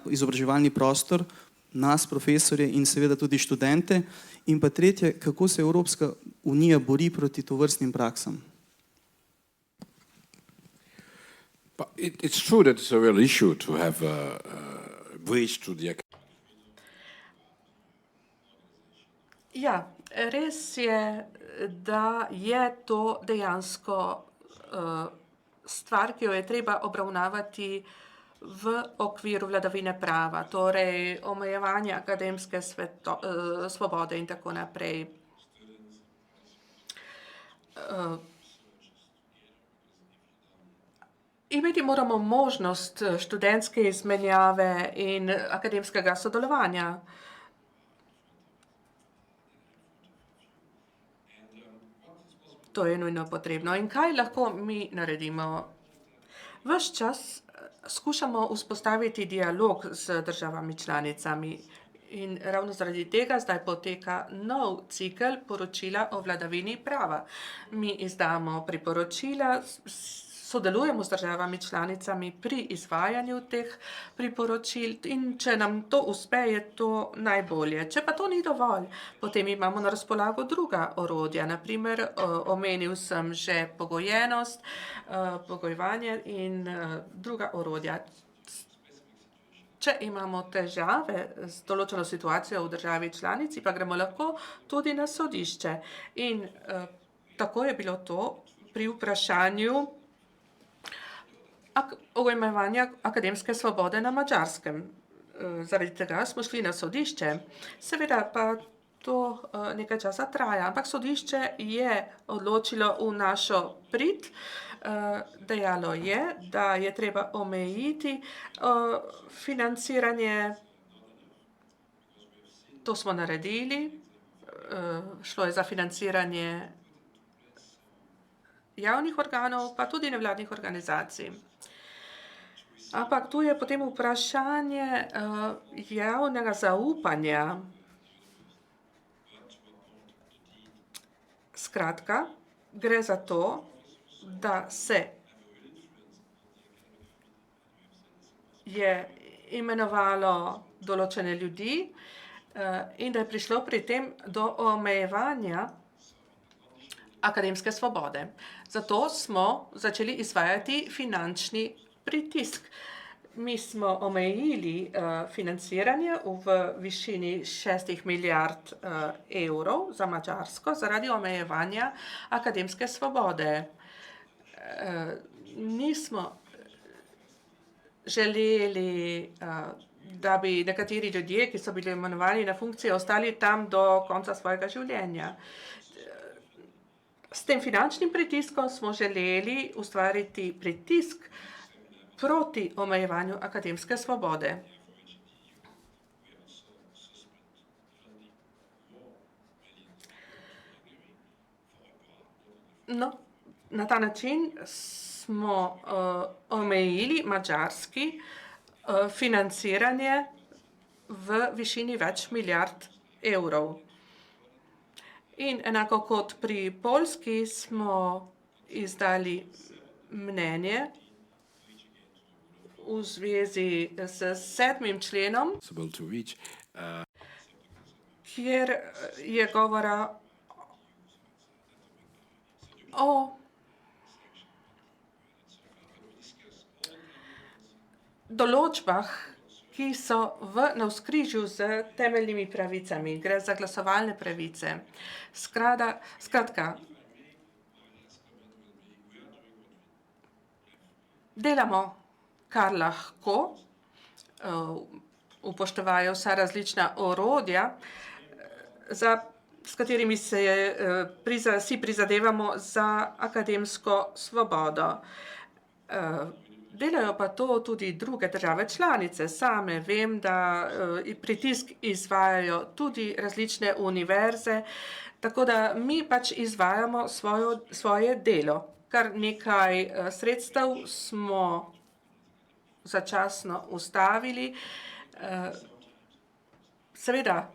Speaker 1: izobraževalni prostor, nas, profesorje in seveda tudi študente, in pa tretje, kako se Evropska unija bori proti tovrstnim praksam.
Speaker 8: It's true that it's a real issue to have a breach to the.
Speaker 6: Ja, res je, da je to dejansko stvar, ki jo je treba obravnavati v okviru vladavine prava, torej omejevanje akademske svobode in tako naprej. Imeti moramo možnost študentske izmenjave in akademskega sodelovanja. To je nujno potrebno. In kaj lahko mi naredimo? Ves čas skušamo vzpostaviti dialog z državami članicami in ravno zaradi tega zdaj poteka nov cikel poročila o vladavini prava. Mi izdamo priporočila, sodelujemo z državami članicami pri izvajanju teh priporočil in če nam to uspe, je to najbolje. Če pa to ni dovolj, potem imamo na razpolago druga orodja. Naprimer, omenil sem že pogojenost, pogojevanje in druga orodja. Če imamo težave z določeno situacijo v državi članici, pa gremo lahko tudi na sodišče. In tako je bilo to pri vprašanju omejevanja akademske svobode na Madžarskem. Zaradi tega smo šli na sodišče. Seveda pa to nekaj časa traja, ampak sodišče je odločilo v našo prid. Dejalo je, da je treba omejiti financiranje. To smo naredili. Šlo je za financiranje javnih organov, pa tudi nevladnih organizacij. Ampak tu je potem vprašanje javnega zaupanja. Skratka, gre za to, da se je imenovalo določene ljudi in da je prišlo pri tem do omejevanja akademske svobode. Zato smo začeli izvajati finančni pritisk. Mi smo omejili financiranje v višini 6 milijard evrov za Madžarsko zaradi omejevanja akademske svobode. Nismo želeli, da bi nekateri ljudje, ki so bili imenovani na funkcije, ostali tam do konca svojega življenja. S tem finančnim pritiskom smo želeli ustvariti pritisk proti omejevanju akademske svobode. No, na ta način smo omejili Madžarski financiranje v višini več milijard evrov. In enako kot pri Poljski smo izdali mnenje v zvezi s 7. členom,
Speaker 8: Possible to reach.
Speaker 6: kjer je govora o določbah, ki so v navzkrižju z temeljnimi pravicami. Gre za glasovalne pravice. Skratka, delamo, kar lahko, upoštevajo vsa različna orodja, s katerimi si prizadevamo za akademsko svobodo. Delajo pa to tudi druge države članice same. Vem, da pritisk izvajajo tudi različne univerze, tako da mi pač izvajamo svoje delo. Kar nekaj sredstev smo začasno ustavili. Seveda,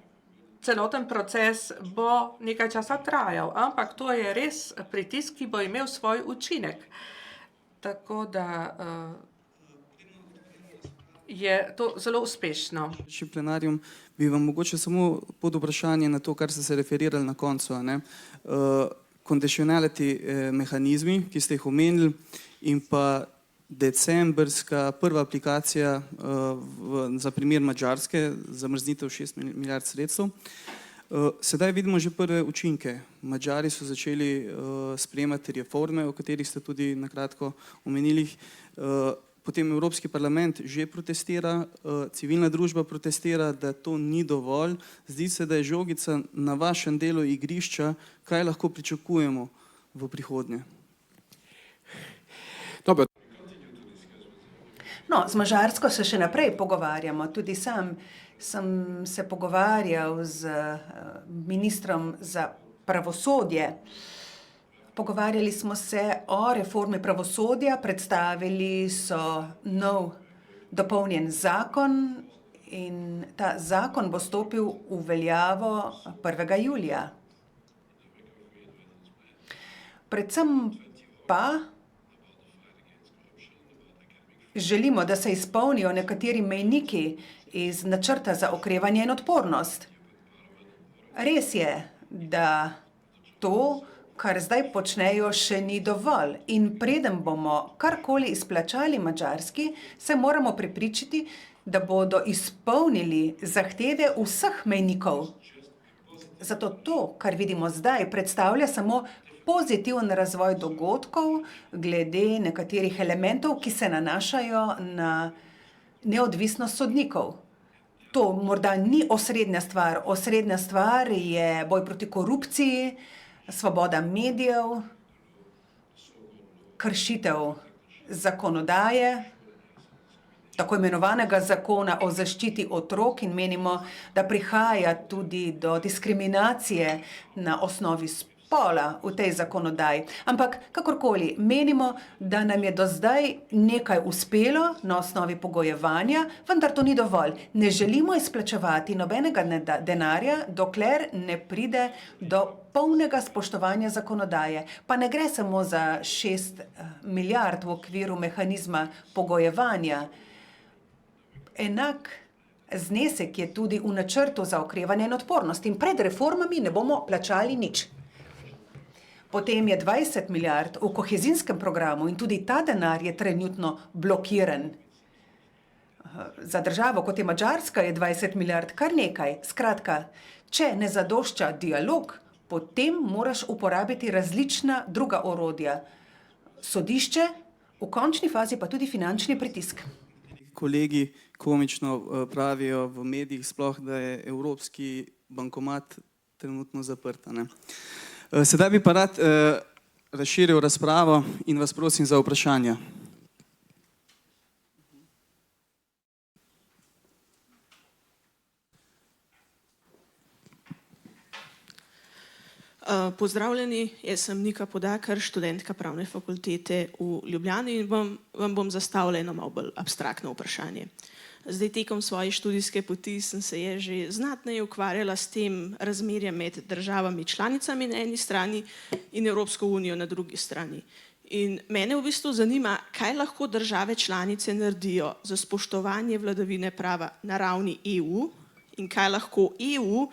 Speaker 6: celoten proces bo nekaj časa trajal, ampak to je res pritisk, ki bo imel svoj učinek. Tako da je to zelo uspešno.
Speaker 1: Še plenarjem bi vam mogoče samo pod vprašanje na to, kar ste se referirali na koncu. Conditionality mehanizmi, ki ste jih omenili, in pa decembrska prva aplikacija za primer Madžarske, zamrznitev 6 milijard sredstev. Sedaj vidimo že prve učinke. Madžari so začeli sprejemati reforme, o katerih ste tudi na kratko omenili. Potem Evropski parlament že protestira, civilna družba protestira, da to ni dovolj. Zdi se, da je žogica na vašem delu igrišča. Kaj lahko pričakujemo v prihodnje?
Speaker 4: No, z Madžarsko se še naprej pogovarjamo. Tudi sam sem se pogovarjal z ministrom za pravosodje. Pogovarjali smo se o reformi pravosodja, predstavili so nov dopolnjen zakon in ta zakon bo stopil v veljavo 1. julija. Predvsem pa želimo, da se izpolnijo nekateri mejniki iz načrta za okrevanje in odpornost. Res je, da to, kar zdaj počnejo, še ni dovolj. In preden bomo karkoli izplačali Madžarski, se moramo prepričati, da bodo izpolnili zahteve vseh mejnikov. Zato to, kar vidimo zdaj, predstavlja samo pozitiven razvoj dogodkov glede nekaterih elementov, ki se nanašajo na neodvisnost sodnikov. To morda ni osrednja stvar. Osrednja stvar je boj proti korupciji, svoboda medijev, kršitev zakonodaje, tako imenovanega zakona o zaščiti otrok, in menimo, da prihaja tudi do diskriminacije na osnovi spola v tej zakonodaji. Ampak kakorkoli, menimo, da nam je do zdaj nekaj uspelo na osnovi pogojevanja, vendar to ni dovolj. Ne želimo izplačevati nobenega denarja, dokler ne pride do polnega spoštovanja zakonodaje. Pa ne gre samo za 6 milijard v okviru mehanizma pogojevanja. Enak znesek je tudi v načrtu za okrevanje in odpornost in pred reformami ne bomo plačali nič. Potem je 20 milijard v kohezijskem programu in tudi ta denar je trenutno blokiran. Za državo, kot je Madžarska, je 20 milijard kar nekaj. Skratka, če ne zadošča dialog, potem moraš uporabiti različna druga orodja. Sodišče, v končni fazi pa tudi finančni pritisk.
Speaker 1: Kolegi komično pravijo v medijih sploh, da je evropski bankomat trenutno zaprt. Sedaj bi pa rad razširil razpravo in vas prosim za vprašanja.
Speaker 9: Pozdravljeni, jaz sem Nika Podakar, študentka Pravne fakultete v Ljubljani in vam bom zastavila eno malo bolj abstraktno vprašanje. Zdaj, tekom svoje študijske poti sem se že znatneje ukvarjala s tem razmerjem med državami članicami na eni strani in Evropsko unijo na drugi strani. In mene v bistvu zanima, kaj lahko države članice naredijo za spoštovanje vladavine prava na ravni EU in kaj lahko EU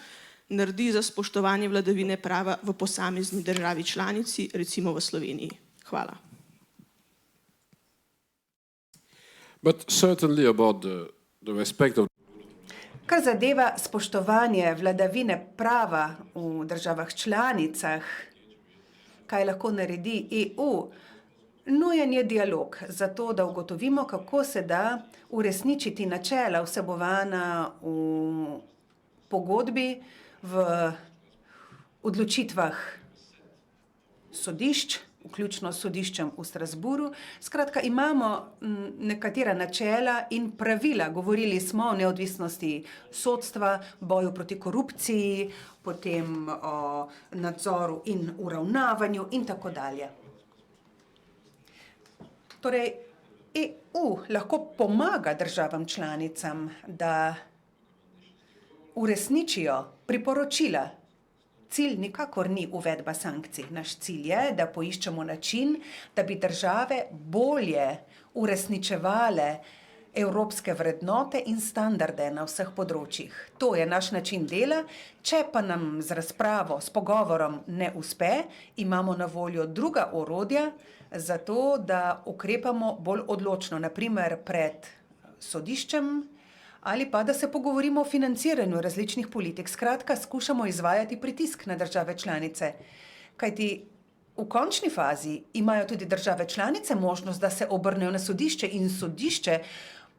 Speaker 9: naredi za spoštovanje vladavine prava v posamezni državi članici, recimo v Sloveniji. Hvala.
Speaker 8: But certainly about the respect of
Speaker 4: Kar zadeva spoštovanje vladavine prava v državah članicah, kaj lahko naredi EU, nujen je dialog, zato da ugotovimo, kako se da uresničiti načela vsebovana v pogodbi, v odločitvah sodišč, vključno s sodiščem v Strasbourgu. Skratka, imamo nekatera načela in pravila. Govorili smo o neodvisnosti sodstva, boju proti korupciji, potem o nadzoru in uravnavanju in tako dalje. Torej, EU lahko pomaga državam članicam, da uresničijo priporočila. Cilj nikakor ni uvedba sankcij. Naš cilj je, da poiščemo način, da bi države bolje uresničevale evropske vrednote in standarde na vseh področjih. To je naš način dela. Če pa nam z razpravo, s pogovorom ne uspe, imamo na voljo druga orodja, zato da ukrepamo bolj odločno, naprimer pred sodiščem, ali pa da se pogovorimo o financiranju različnih politik. Skratka, skušamo izvajati pritisk na države članice. Kajti v končni fazi imajo tudi države članice možnost, da se obrnejo na sodišče in sodišče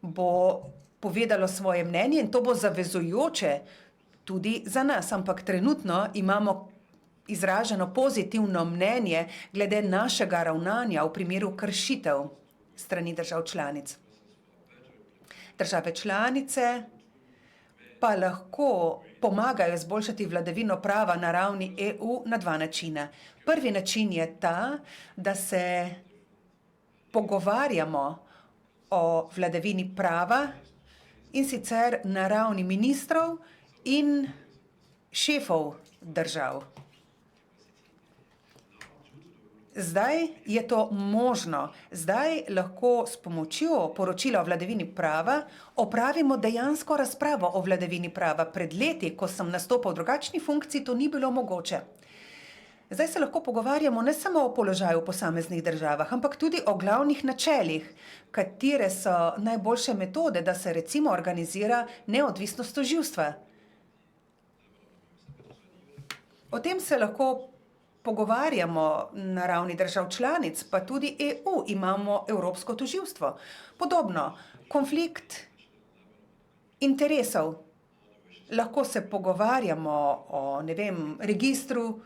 Speaker 4: bo povedalo svoje mnenje in to bo zavezujoče tudi za nas. Ampak trenutno imamo izraženo pozitivno mnenje glede našega ravnanja v primeru kršitev strani držav članic. Države članice pa lahko pomagajo izboljšati vladavino prava na ravni EU na dva načina. Prvi način je ta, da se pogovarjamo o vladavini prava in sicer na ravni ministrov in šefov držav. Zdaj je to možno. Zdaj lahko s pomočjo poročila o vladavini prava opravimo dejansko razpravo o vladavini prava. Pred leti, ko sem nastopal v drugačni funkciji, to ni bilo mogoče. Zdaj se lahko pogovarjamo ne samo o položaju v posameznih državah, ampak tudi o glavnih načelih, katere so najboljše metode, da se recimo organizira neodvisnost tožilstva. O tem se lahko pogovarjamo na ravni držav članic, pa tudi EU, imamo Evropsko tožilstvo. Podobno, konflikt interesov. Lahko se pogovarjamo o, registru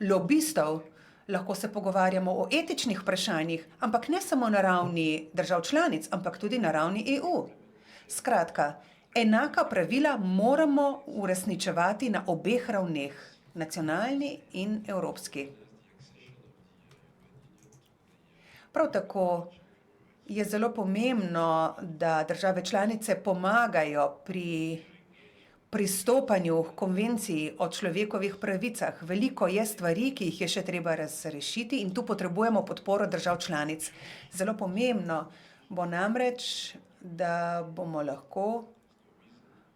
Speaker 4: lobistov, lahko se pogovarjamo o etičnih vprašanjih, ampak ne samo na ravni držav članic, ampak tudi na ravni EU. Skratka, enaka pravila moramo uresničevati na obeh ravneh, nacionalni in evropski. Prav tako je zelo pomembno, da države članice pomagajo pri pristopanju k konvenciji o človekovih pravicah. Veliko je stvari, ki jih je še treba razrešiti in tu potrebujemo podporo držav članic. Zelo pomembno bo namreč, da bomo lahko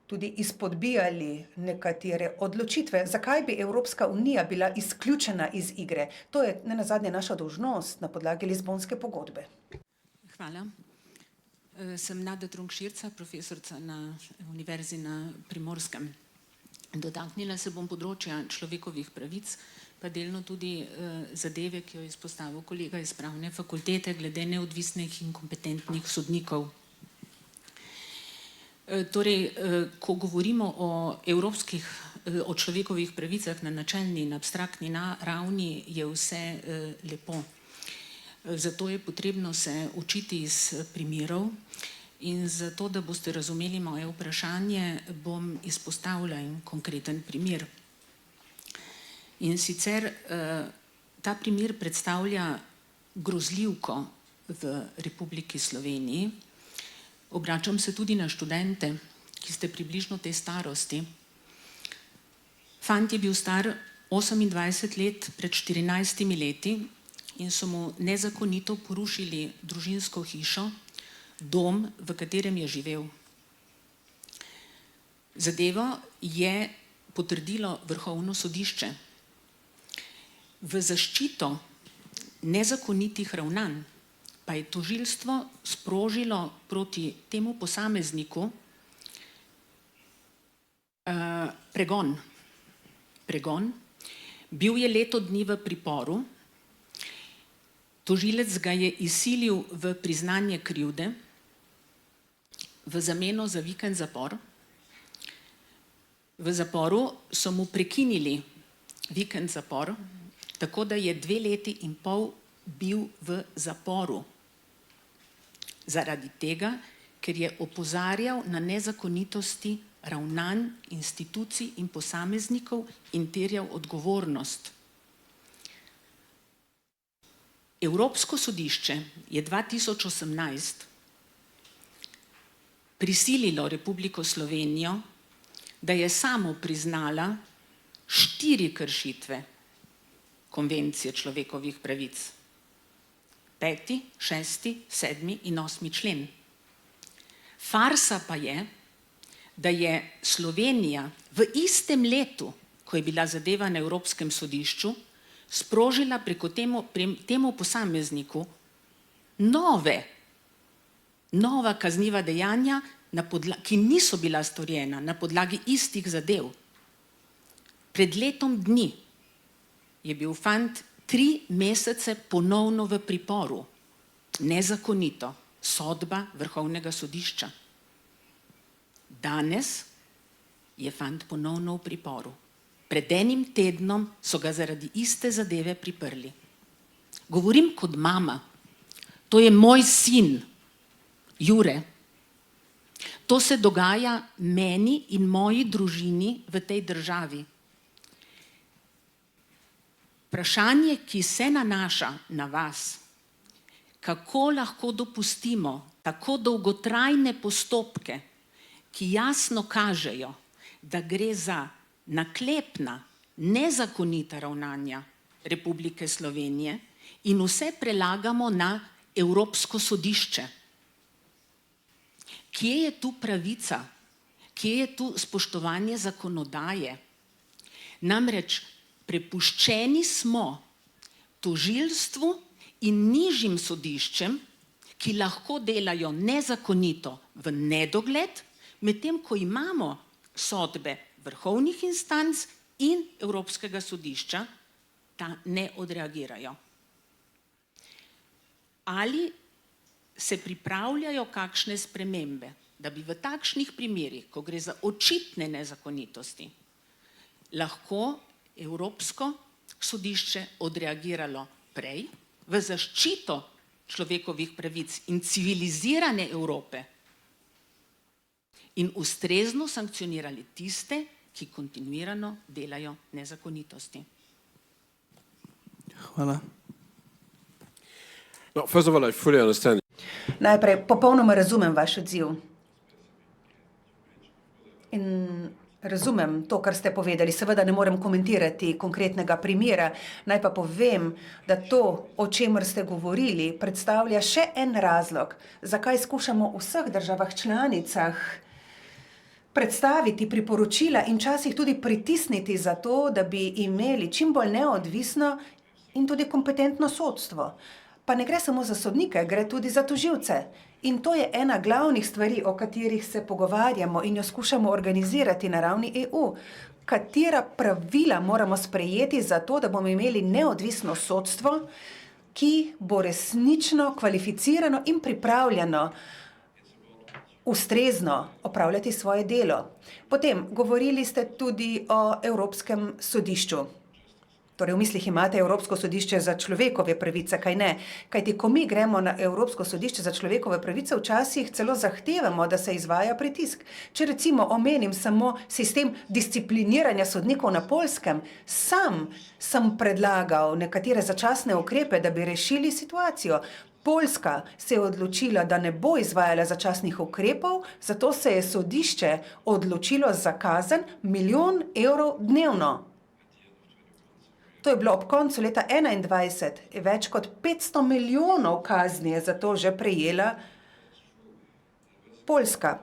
Speaker 4: tudi izpodbijali nekatere odločitve. Zakaj bi Evropska unija bila izključena iz igre? To je nenazadnje naša dolžnost na podlagi Lizbonske pogodbe.
Speaker 10: Hvala. Sem Nada Trunkširca, profesorica na Univerzi na Primorskem. Dotaknila se bom področja človekovih pravic, pa delno tudi zadeve, ki jo je izpostavil kolega iz Pravne fakultete, glede neodvisnih in kompetentnih sodnikov. Torej, ko govorimo o evropskih o človekovih pravicah na načelni in abstraktni ravni je vse lepo. Zato je potrebno se učiti iz primerov in zato, da boste razumeli moje vprašanje, bom izpostavila en konkreten primer. In sicer ta primer predstavlja grozljivko v Republiki Sloveniji. Obračam se tudi na študente, ki ste približno te starosti. Fant je bil star 28 let pred 14 leti in so mu nezakonito porušili družinsko hišo, dom, v katerem je živel. Zadevo je potrdilo Vrhovno sodišče. V zaščito nezakonitih ravnanj pa je tožilstvo sprožilo proti temu posamezniku pregon. Bil je leto dni v priporu, tožilec ga je izsilil v priznanje krivde v zameno za vikend zapor. V zaporu so mu prekinili vikend zapor, tako da je 2 leti in pol bil v zaporu. Zaradi tega, ker je opozarjal na nezakonitosti ravnanj institucij in posameznikov in terjal odgovornost. Evropsko sodišče je 2018 prisililo Republiko Slovenijo, da je samo priznala 4 kršitve Konvencije človekovih pravic. 5., 6., 7. in 8. člen. Farsa pa je, da je Slovenija v istem letu, ko je bila zadeva na Evropskem sodišču, sprožila preko temu posamezniku nova kazniva dejanja, ki niso bila storjena na podlagi istih zadev. Pred letom dni je bil fant 3 mesece ponovno v priporu, nezakonito, sodba Vrhovnega sodišča. Danes je fant ponovno v priporu. Pred 1 tednom so ga zaradi iste zadeve priprli. Govorim kot mama. To je moj sin, Jure. To se dogaja meni in moji družini v tej državi. Vprašanje, ki se nanaša na vas, kako lahko dopustimo tako dolgotrajne postopke, ki jasno kažejo, da gre za naklepna, nezakonita ravnanja Republike Slovenije in vse prelagamo na Evropsko sodišče. Kje je tu pravica? Kje je tu spoštovanje zakonodaje? Namreč prepuščeni smo tožilstvu in nižjim sodiščem, ki lahko delajo nezakonito v nedogled, medtem ko imamo sodbe vrhovnih instanc in Evropskega sodišča, da ne odreagirajo. Ali se pripravljajo kakšne spremembe, da bi v takšnih primerih, ko gre za očitne nezakonitosti, lahko Evropsko sodišče odreagiralo prej v zaščito človekovih pravic in civilizirane Evrope in ustrezno sankcionirali tiste, ki kontinuirano delajo nezakonitosti.
Speaker 2: Hvala.
Speaker 8: No, first of all, I fully understand.
Speaker 4: Najprej, popolnoma razumem vaš odziv. In razumem to, kar ste povedali. Seveda ne morem komentirati konkretnega primera. Naj pa povem, da to, o čemer ste govorili, predstavlja še en razlog, zakaj skušamo v vseh državah članicah predstaviti priporočila in včasih tudi pritisniti za to, da bi imeli čim bolj neodvisno in tudi kompetentno sodstvo. Pa ne gre samo za sodnike, gre tudi za tožilce. In to je ena glavnih stvari, o katerih se pogovarjamo in jo skušamo organizirati na ravni EU. Katera pravila moramo sprejeti za to, da bomo imeli neodvisno sodstvo, ki bo resnično kvalificirano in pripravljeno ustrezno opravljati svoje delo. Potem govorili ste tudi o Evropskem sodišču. Torej, v mislih imate Evropsko sodišče za človekove pravice, kaj ne? Kajti, ko mi gremo na Evropsko sodišče za človekove pravice, včasih celo zahtevamo, da se izvaja pritisk. Če recimo omenim samo sistem discipliniranja sodnikov na Poljskem, sam sem predlagal nekatere začasne ukrepe, da bi rešili situacijo. Poljska se je odločila, da ne bo izvajala začasnih ukrepov, zato se je sodišče odločilo za kazen 1 milijon evrov dnevno. To je bilo ob koncu leta 2021, več kot 500 milijonov kazni je za to že prejela Poljska.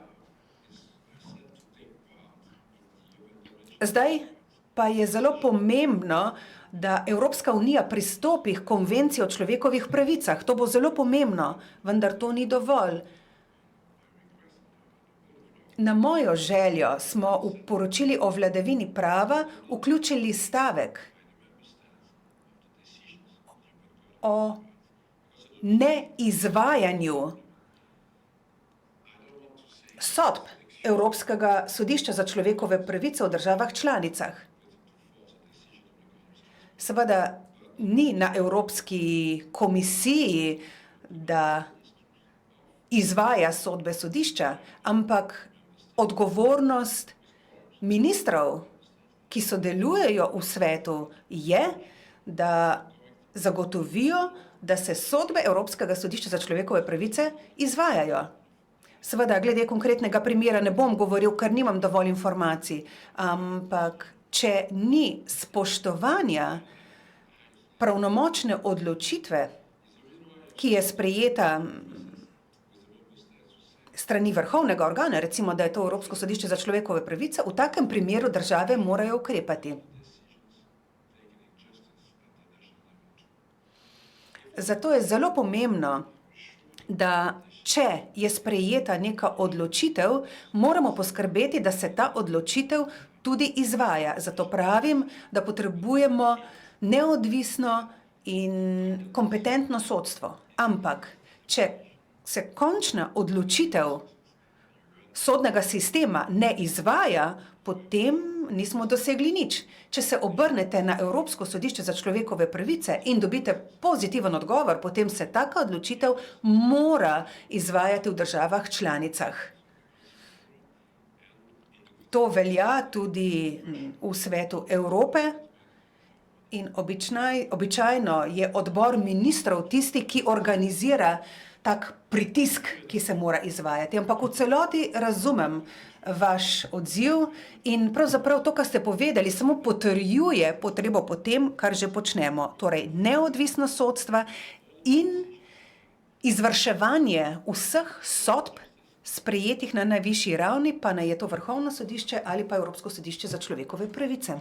Speaker 4: Zdaj pa je zelo pomembno, da Evropska unija pristopi k konvenciji o človekovih pravicah. To bo zelo pomembno, vendar to ni dovolj. Na mojo željo smo v poročili o vladavini prava vključili stavek o neizvajanju sodb Evropskega sodišča za človekove pravice v državah članicah. Seveda ni na Evropski komisiji, da izvaja sodbe sodišča, ampak odgovornost ministrov, ki sodelujejo v svetu, je, da zagotovijo, da se sodbe Evropskega sodišča za človekove pravice izvajajo. Seveda, glede konkretnega primera ne bom govoril, ker nimam dovolj informacij, ampak če ni spoštovanja pravnomočne odločitve, ki je sprejeta strani vrhovnega organa, recimo, da je to Evropsko sodišče za človekove pravice, v takem primeru države morajo ukrepati. Zato je zelo pomembno, da če je sprejeta neka odločitev, moramo poskrbeti, da se ta odločitev tudi izvaja. Zato pravim, da potrebujemo neodvisno in kompetentno sodstvo. Ampak, če se končna odločitev sodnega sistema ne izvaja, potem nismo dosegli nič. Če se obrnete na Evropsko sodišče za človekove pravice in dobite pozitiven odgovor, potem se taka odločitev mora izvajati v državah članicah. To velja tudi v svetu Evrope in običajno je odbor ministrov tisti, ki organizira tak pritisk, ki se mora izvajati. Ampak v celoti razumem vaš odziv in pravzaprav to, kar ste povedali, samo potrjuje potrebo po tem, kar že počnemo. Torej, neodvisnost sodstva in izvrševanje vseh sodb sprejetih na najvišji ravni, pa naj je to Vrhovno sodišče ali pa Evropsko sodišče za človekove pravice.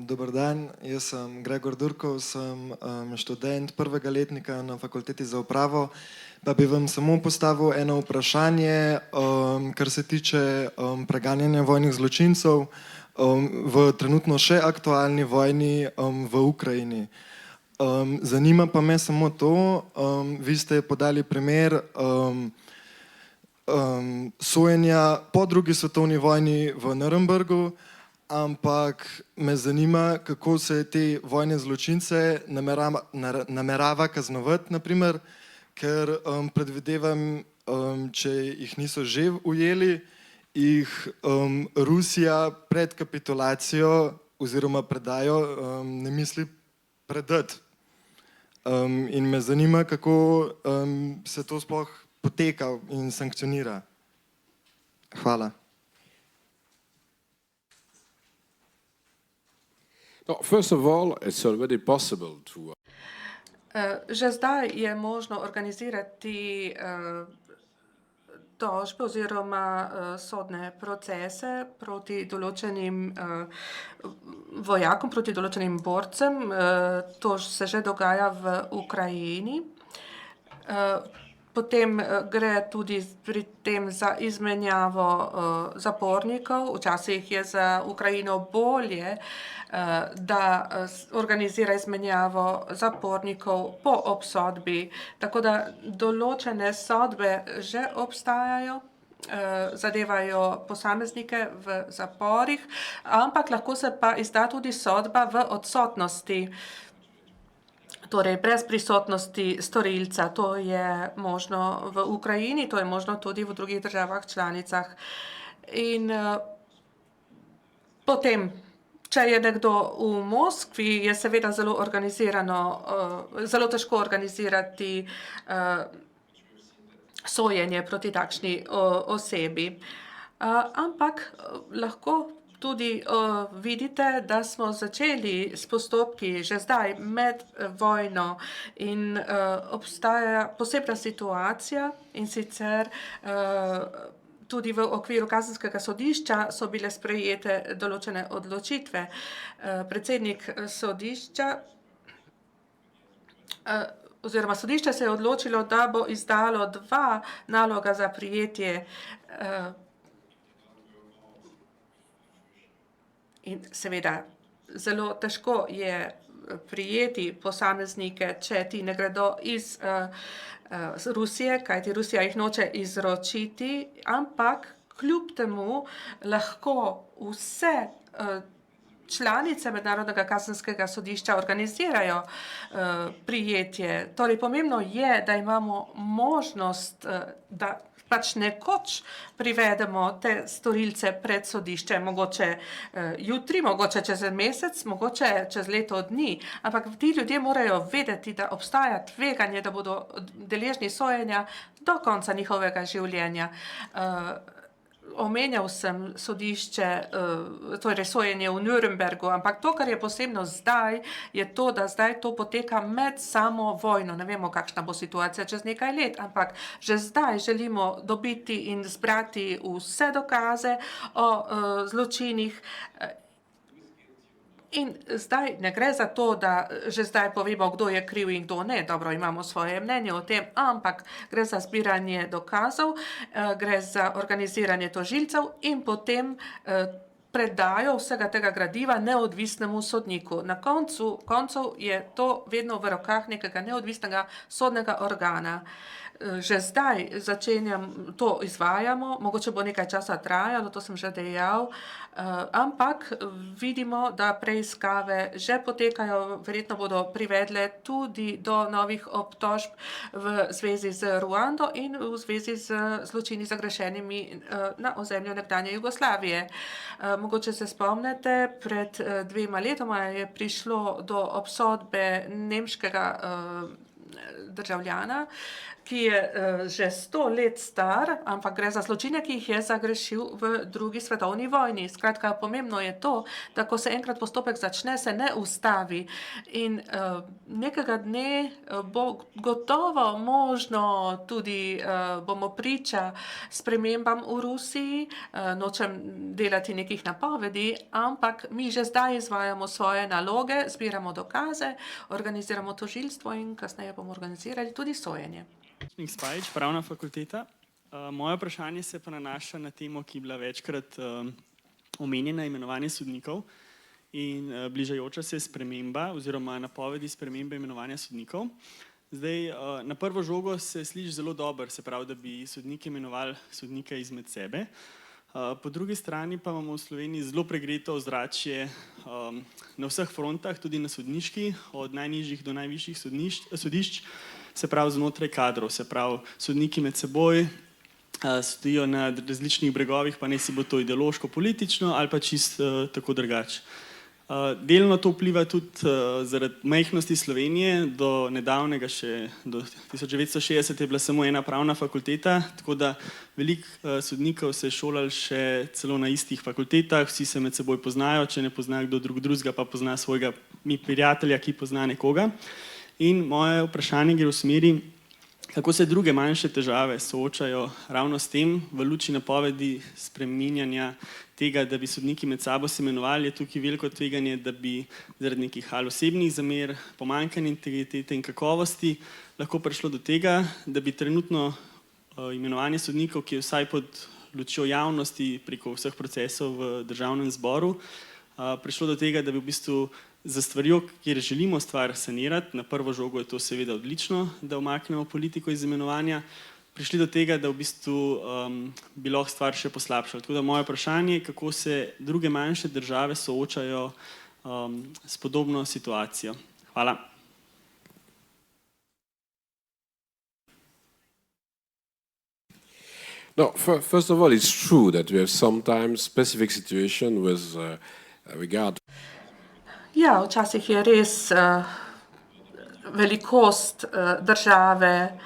Speaker 11: Dober dan, jaz sem Gregor Durkov, sem študent prvega letnika na Fakulteti za upravo, pa bi vam samo postavil eno vprašanje, kar se tiče preganjanja vojnih zločincev v trenutno še aktualni vojni v Ukrajini. Zanima pa me samo to, vi ste podali primer sojenja po drugi svetovni vojni v Nürnbergu, ampak me zanima, kako se te vojne zločince namerava kaznovati, naprimer, ker predvidevam, če jih niso že ujeli, jih Rusija pred kapitulacijo oziroma predajo ne misli predati. In me zanima, kako se to sploh poteka in sankcionira. Hvala.
Speaker 8: First of all, it's already possible to...
Speaker 6: Že zdaj je možno organizirati tožbe oziroma sodne procese proti določenim vojakom, proti določenim borcem. To se že dogaja v Ukrajini. Potem gre tudi pri tem za izmenjavo zapornikov. Včasih je za Ukrajino bolje, da organizira izmenjavo zapornikov po obsodbi. Tako da določene sodbe že obstajajo, zadevajo posameznike v zaporih, ampak lahko se pa izda tudi sodba v odsotnosti. Torej, brez prisotnosti storilca. To je možno v Ukrajini, to je možno tudi v drugih državah članicah. In potem, če je nekdo v Moskvi, je seveda zelo težko organizirati sojenje proti takšni osebi. Ampak lahko tudi vidite, da smo začeli s postopki že zdaj med vojno in obstaja posebna situacija, in sicer tudi v okviru kazenskega sodišča so bile sprejete določene odločitve. Predsednik sodišča oziroma sodišče se je odločilo, da bo izdalo 2 naloga za prijetje. In seveda zelo težko je prijeti posameznike, če ti ne gredo iz Rusije, kajti Rusija jih noče izročiti, ampak kljub temu lahko vse članice Mednarodnega kazenskega sodišča organizirajo prijetje. Torej, pomembno je, da imamo možnost, da pač nekoč privedemo te storilce pred sodišče, mogoče jutri, mogoče čez en mesec, mogoče čez leto dni, ampak ti ljudje morajo vedeti, da obstaja tveganje, da bodo deležni sojenja do konca njihovega življenja. Omenjal sem sodišče, torej sojenje v Nürnbergu, ampak to, kar je posebno zdaj, je to, da zdaj to poteka med samo vojno. Ne vemo, kakšna bo situacija čez nekaj let, ampak že zdaj želimo dobiti in zbrati vse dokaze o zločinih. In zdaj ne gre za to, da že zdaj povemo, kdo je kriv in kdo ne. Dobro, imamo svoje mnenje o tem, ampak gre za zbiranje dokazov, gre za organiziranje tožilcev in potem predajo vsega tega gradiva neodvisnemu sodniku. Na koncu je to vedno v rokah nekega neodvisnega sodnega organa. Že zdaj to izvajamo, mogoče bo nekaj časa trajalo, to sem že dejal, ampak vidimo, da preiskave že potekajo, verjetno bodo privedle tudi do novih obtožb v zvezi z Ruando in v zvezi z zločini zagrešenimi na ozemlju nekdanje Jugoslavije. Mogoče se spomnite, pred 2 letoma je prišlo do obsodbe nemškega državljana, ki je že 100 let star, ampak gre za zločine, ki jih je zagrešil v 2. svetovni vojni. Skratka, pomembno je to, da ko se enkrat postopek začne, se ne ustavi. In nekega dne bo gotovo možno tudi, bomo priča spremembam v Rusiji, nočem delati nekih napovedi, ampak mi že zdaj izvajamo svoje naloge, zbiramo dokaze, organiziramo tožilstvo in kasneje bomo organizirali tudi sojenje.
Speaker 1: Spajič, Pravna fakulteta. Moje vprašanje se pa nanaša na temo, ki je bila večkrat omenjena, imenovanje sodnikov in bližajoča se sprememba oziroma napovedi spremembe imenovanja sodnikov. Zdaj, na prvo žogo se sliši zelo dobro, se pravi, da bi sodniki imenovali sodnike izmed sebe. Po drugi strani pa imamo v Sloveniji zelo pregreto ozračje na vseh frontah, tudi na sodniški, od najnižjih do najvišjih sodišč, se pravi znotraj kadrov, se pravi sodniki med seboj stojijo na različnih bregovih, pa naj si bo to ideološko, politično ali pa čisto tako drugače. Delno to vpliva tudi zaradi majhnosti Slovenije, do nedavnega še, do 1960 je bila samo ena pravna fakulteta, tako da veliko sodnikov se je šolalo še celo na istih fakultetah, vsi se med seboj poznajo, če ne pozna kdo drugega, pa pozna svojega prijatelja, ki pozna nekoga. In moje vprašanje gre v smeri,
Speaker 12: kako se druge manjše težave soočajo ravno s tem, v luči napovedi spreminjanja tega, da bi sodniki med sabo se imenovali, je tukaj veliko tveganje, da bi zaradi nekih osebnih zamer, pomanjkanja integritete in kakovosti lahko prišlo do tega, da bi trenutno imenovanje sodnikov, ki je vsaj pod lučjo javnosti preko vseh procesov v državnem zboru, prišlo do tega, da bi v bistvu za stvarjo, kjer želimo stvar sanirati, na prvo žogo je to seveda odlično, da umaknemo politiko iz imenovanja, prišli do tega, da v bistvu bi lahko stvar še poslabšali. Tako da moje vprašanje je, kako se druge manjše države soočajo s podobno situacijo. Hvala.
Speaker 8: No, first of all, it's true that we have sometimes specific situation with regard.
Speaker 6: Ja, včasih je res velikost države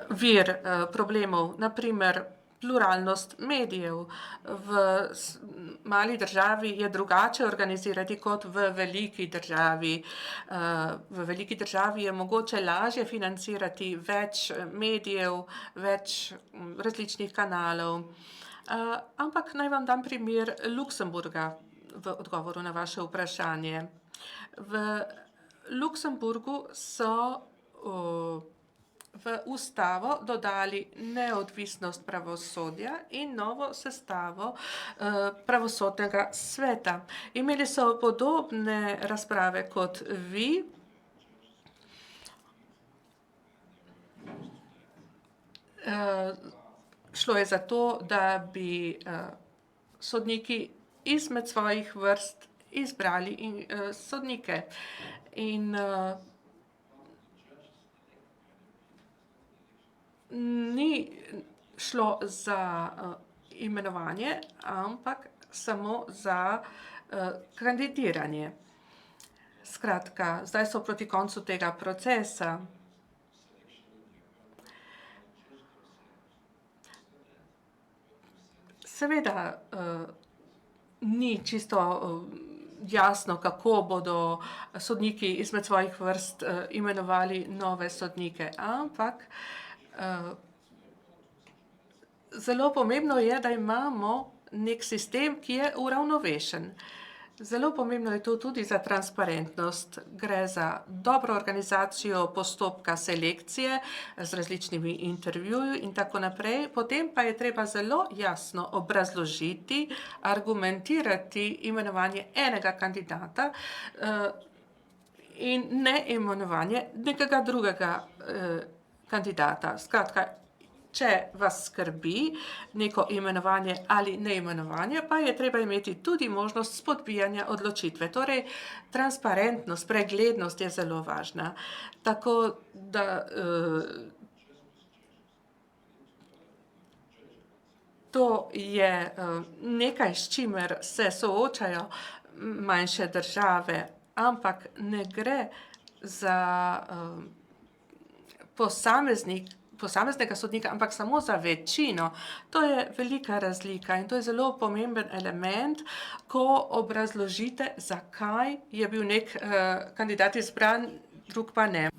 Speaker 6: vir problemov, naprimer pluralnost medijev. V mali državi je drugače organizirati kot v veliki državi. V veliki državi je mogoče lažje financirati več medijev, več različnih kanalov. Ampak naj vam dam primer Luksemburga v odgovoru na vaše vprašanje. V Luksemburgu so v ustavo dodali neodvisnost pravosodja in novo sestavo pravosodnega sveta. Imeli so podobne razprave kot vi. Šlo je za to, da bi sodniki izmed svojih vrst izbrali sodnike. In ni šlo za imenovanje, ampak samo za kandidiranje. Skratka, zdaj so proti koncu tega procesa. Seveda ni čisto jasno, kako bodo sodniki izmed svojih vrst imenovali nove sodnike, ampak zelo pomembno je, da imamo nek sistem, ki je uravnovešen. Zelo pomembno je to tudi za transparentnost. Gre za dobro organizacijo postopka selekcije z različnimi intervjuji in tako naprej. Potem pa je treba zelo jasno obrazložiti, argumentirati imenovanje enega kandidata in ne imenovanje nekega drugega kandidata. Skratka, če vas skrbi neko imenovanje ali neimenovanje, pa je treba imeti tudi možnost spodbijanja odločitve. Torej, transparentnost, preglednost je zelo važna. Tako da to je nekaj, s čimer se soočajo manjše države, ampak ne gre za posameznega sodnika, ampak samo za večino. To je velika razlika in to je zelo pomemben element, ko obrazložite, zakaj je bil nek kandidat izbran, drug pa ne.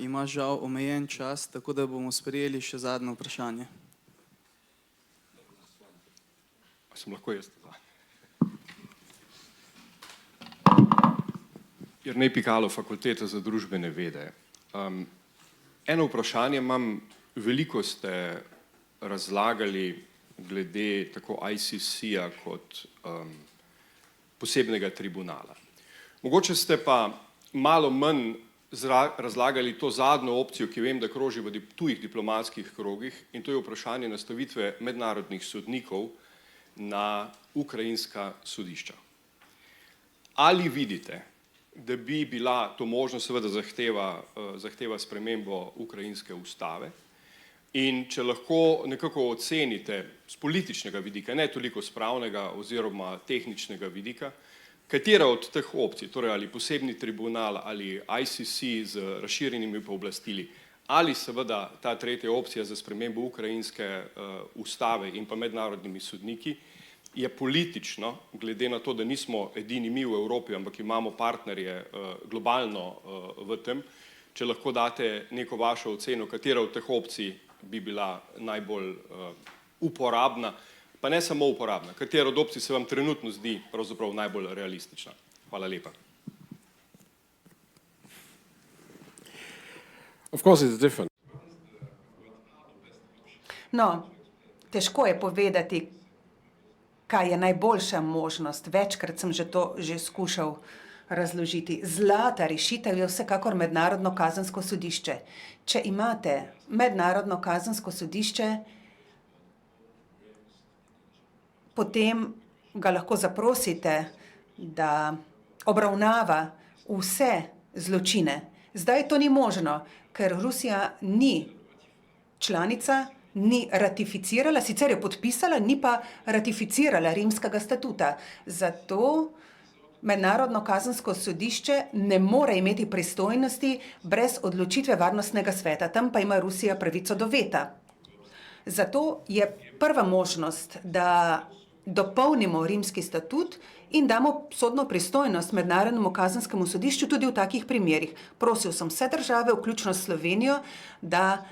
Speaker 1: Ima žal omejen čas, tako da bomo sprejeli še zadnje vprašanje.
Speaker 13: Sem lahko jaz? Jernej Pikalo, Fakulteta za družbene vede. Eno vprašanje imam. Veliko ste razlagali glede tako ICC-ja kot posebnega tribunala. Mogoče ste pa malo manj razlagali to zadnjo opcijo, ki vem, da kroži v tujih diplomatskih krogih, in to je vprašanje nastavitve mednarodnih sodnikov na ukrajinska sodišča. Ali vidite, da bi bila to možno, seveda zahteva spremembo ukrajinske ustave, in če lahko nekako ocenite z političnega vidika, ne toliko z pravnega oziroma tehničnega vidika, katera od teh opcij, torej ali posebni tribunal ali ICC z razširjenimi pooblastili, ali seveda ta tretja opcija za spremembo ukrajinske ustave in pa mednarodnimi sodniki, je politično, glede na to, da nismo edini mi v Evropi, ampak imamo partnerje globalno v tem, če lahko date neko vašo oceno, katera od teh opcij bi bila najbolj uporabna, pa ne samo uporabna, katera od opcij se vam trenutno zdi pravzaprav najbolj realistična. Hvala lepa.
Speaker 8: Of course it's different.
Speaker 4: No, težko je povedati, kaj je najboljša možnost. Večkrat sem že skušal razložiti. Zlata rešitev je vsekakor mednarodno kazensko sodišče. Če imate mednarodno kazensko sodišče, potem ga lahko zaprosite, da obravnava vse zločine. Zdaj to ni možno, ker Rusija ni članica, ni ratificirala, sicer je podpisala, ni pa ratificirala Rimskega statuta. Zato Mednarodno kazensko sodišče ne more imeti pristojnosti brez odločitve Varnostnega sveta. Tam pa ima Rusija pravico do veta. Zato je prva možnost, da dopolnimo Rimski statut in damo sodno pristojnost Mednarodnemu kazenskemu sodišču tudi v takih primerih. Prosil sem vse države, vključno s Slovenijo, da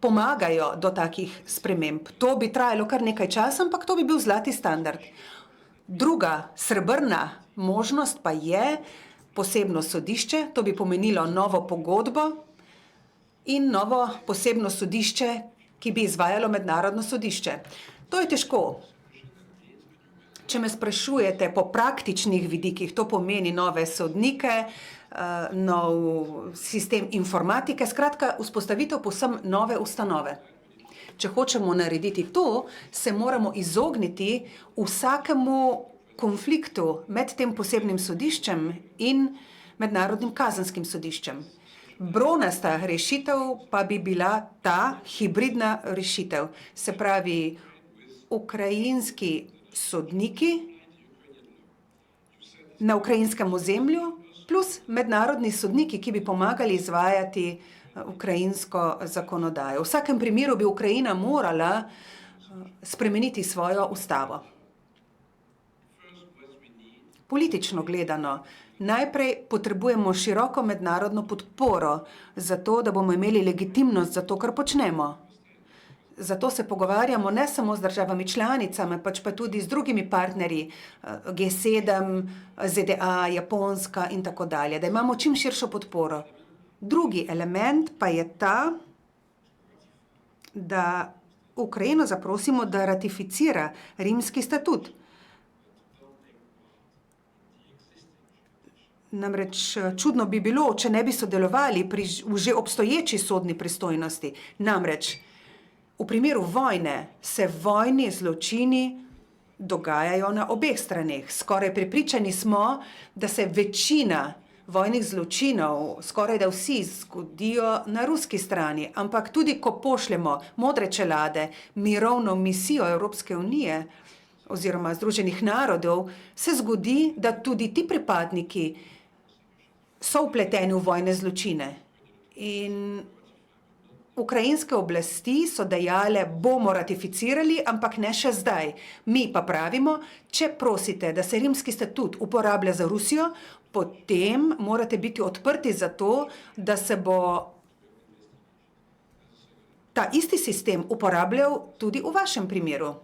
Speaker 4: pomagajo do takih sprememb. To bi trajalo kar nekaj časa, ampak to bi bil zlati standard. Druga srebrna možnost pa je posebno sodišče, to bi pomenilo novo pogodbo in novo posebno sodišče, ki bi izvajalo mednarodno sodišče. To je težko. Če me sprašujete po praktičnih vidikih, to pomeni nove sodnike, nov sistem informatike, skratka vzpostavitev povsem nove ustanove. Če hočemo narediti to, se moramo izogniti vsakemu konfliktu med tem posebnim sodiščem in mednarodnim kazenskim sodiščem. Bronasta rešitev pa bi bila ta hibridna rešitev. Se pravi, ukrajinski sodniki na ukrajinskem ozemlju plus mednarodni sodniki, ki bi pomagali izvajati ukrajinsko zakonodajo. V vsakem primeru bi Ukrajina morala spremeniti svojo ustavo. Politično gledano, najprej potrebujemo široko mednarodno podporo za to, da bomo imeli legitimnost za to, kar počnemo. Zato se pogovarjamo ne samo z državami članicami, pač pa tudi z drugimi partnerji, G7, ZDA, Japonska in tako dalje, da imamo čim širšo podporo. Drugi element pa je ta, da Ukrajino zaprosimo, da ratificira Rimski statut. Namreč čudno bi bilo, če ne bi sodelovali pri že obstoječi sodni pristojnosti. Namreč v primeru vojne se vojni zločini dogajajo na obeh straneh. Skoraj prepričani smo, da se večina vojnih zločinov, skoraj da vsi, zgodijo na ruski strani. Ampak tudi, ko pošljemo modre čelade, mirovno misijo Evropske unije oziroma Združenih narodov, se zgodi, da tudi ti pripadniki so vpleteni v vojne zločine. In ukrajinske oblasti so dejale, bomo ratificirali, ampak ne še zdaj. Mi pa pravimo, če prosite, da se Rimski statut uporablja za Rusijo, potem morate biti odprti za to, da se bo ta isti sistem uporabljal tudi v vašem primeru.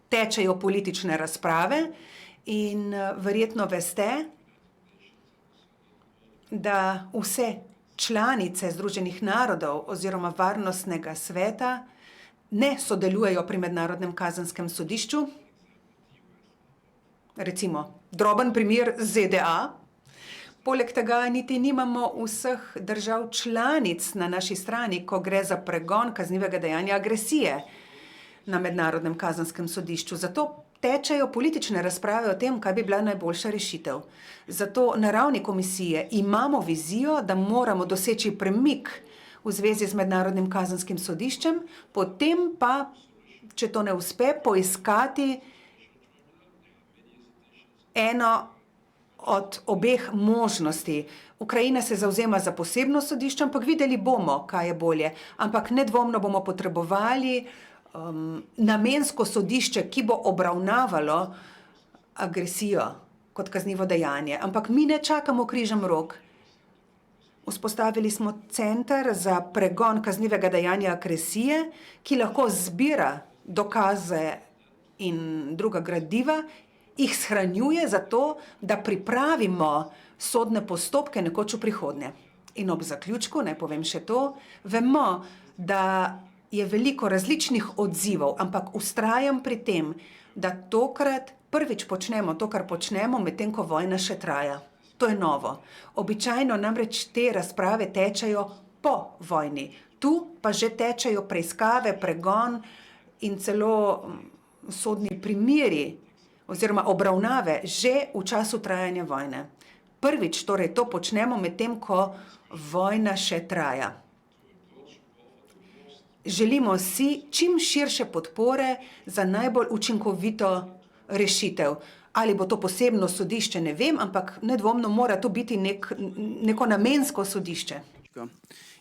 Speaker 4: Tečejo politične razprave in verjetno veste, da vse članice Združenih narodov oziroma Varnostnega sveta ne sodelujejo pri Mednarodnem kazenskem sodišču. Recimo, droben primer ZDA. Poleg tega niti nimamo vseh držav članic na naši strani, ko gre za pregon kaznivega dejanja agresije na Mednarodnem kazenskem sodišču. Zato tečejo politične razprave o tem, kaj bi bila najboljša rešitev. Zato na ravni komisije imamo vizijo, da moramo doseči premik v zvezi z Mednarodnim kazenskim sodiščem, potem pa, če to ne uspe, poiskati eno od obeh možnosti. Ukrajina se zavzema za posebno sodišče, ampak videli bomo, kaj je bolje. Ampak nedvomno bomo potrebovali namensko sodišče, ki bo obravnavalo agresijo kot kaznivo dejanje. Ampak mi ne čakamo križem rok. Vzpostavili smo center za pregon kaznivega dejanja agresije, ki lahko zbira dokaze in druga gradiva, jih shranjuje zato, da pripravimo sodne postopke nekoč v prihodnje. In ob zaključku, naj povem še to, vemo, da je veliko različnih odzivov, ampak vztrajam pri tem, da tokrat prvič počnemo to, kar počnemo, medtem ko vojna še traja. To je novo. Običajno namreč te razprave tečejo po vojni. Tu pa že tečejo preiskave, pregon in celo sodni primeri oziroma obravnave že v času trajanja vojne. Prvič torej to počnemo medtem, ko vojna še traja. Želimo si čim širše podpore za najbolj učinkovito rešitev. Ali bo to posebno sodišče, ne vem, ampak nedvomno mora to biti neko namensko sodišče.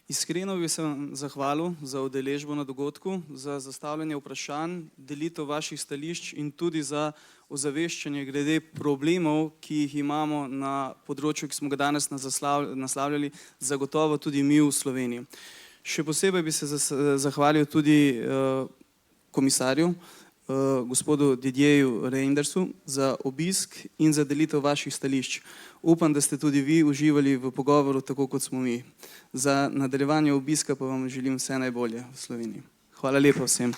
Speaker 1: Iskreno bi se vam zahvalil za udeležbo na dogodku, za zastavljanje vprašanj, delitev vaših stališč in tudi za ozaveščanje glede problemov, ki jih imamo na področju, ki smo ga danes naslavljali, zagotovo tudi mi v Sloveniji. Še posebej bi se zahvalil tudi komisarju, gospodu Didierju Reyndersu, za obisk in za delitev vaših stališč. Upam, da ste tudi vi uživali v pogovoru, tako kot smo mi. Za nadaljevanje obiska pa vam želim vse najbolje v Sloveniji. Hvala lepa vsem.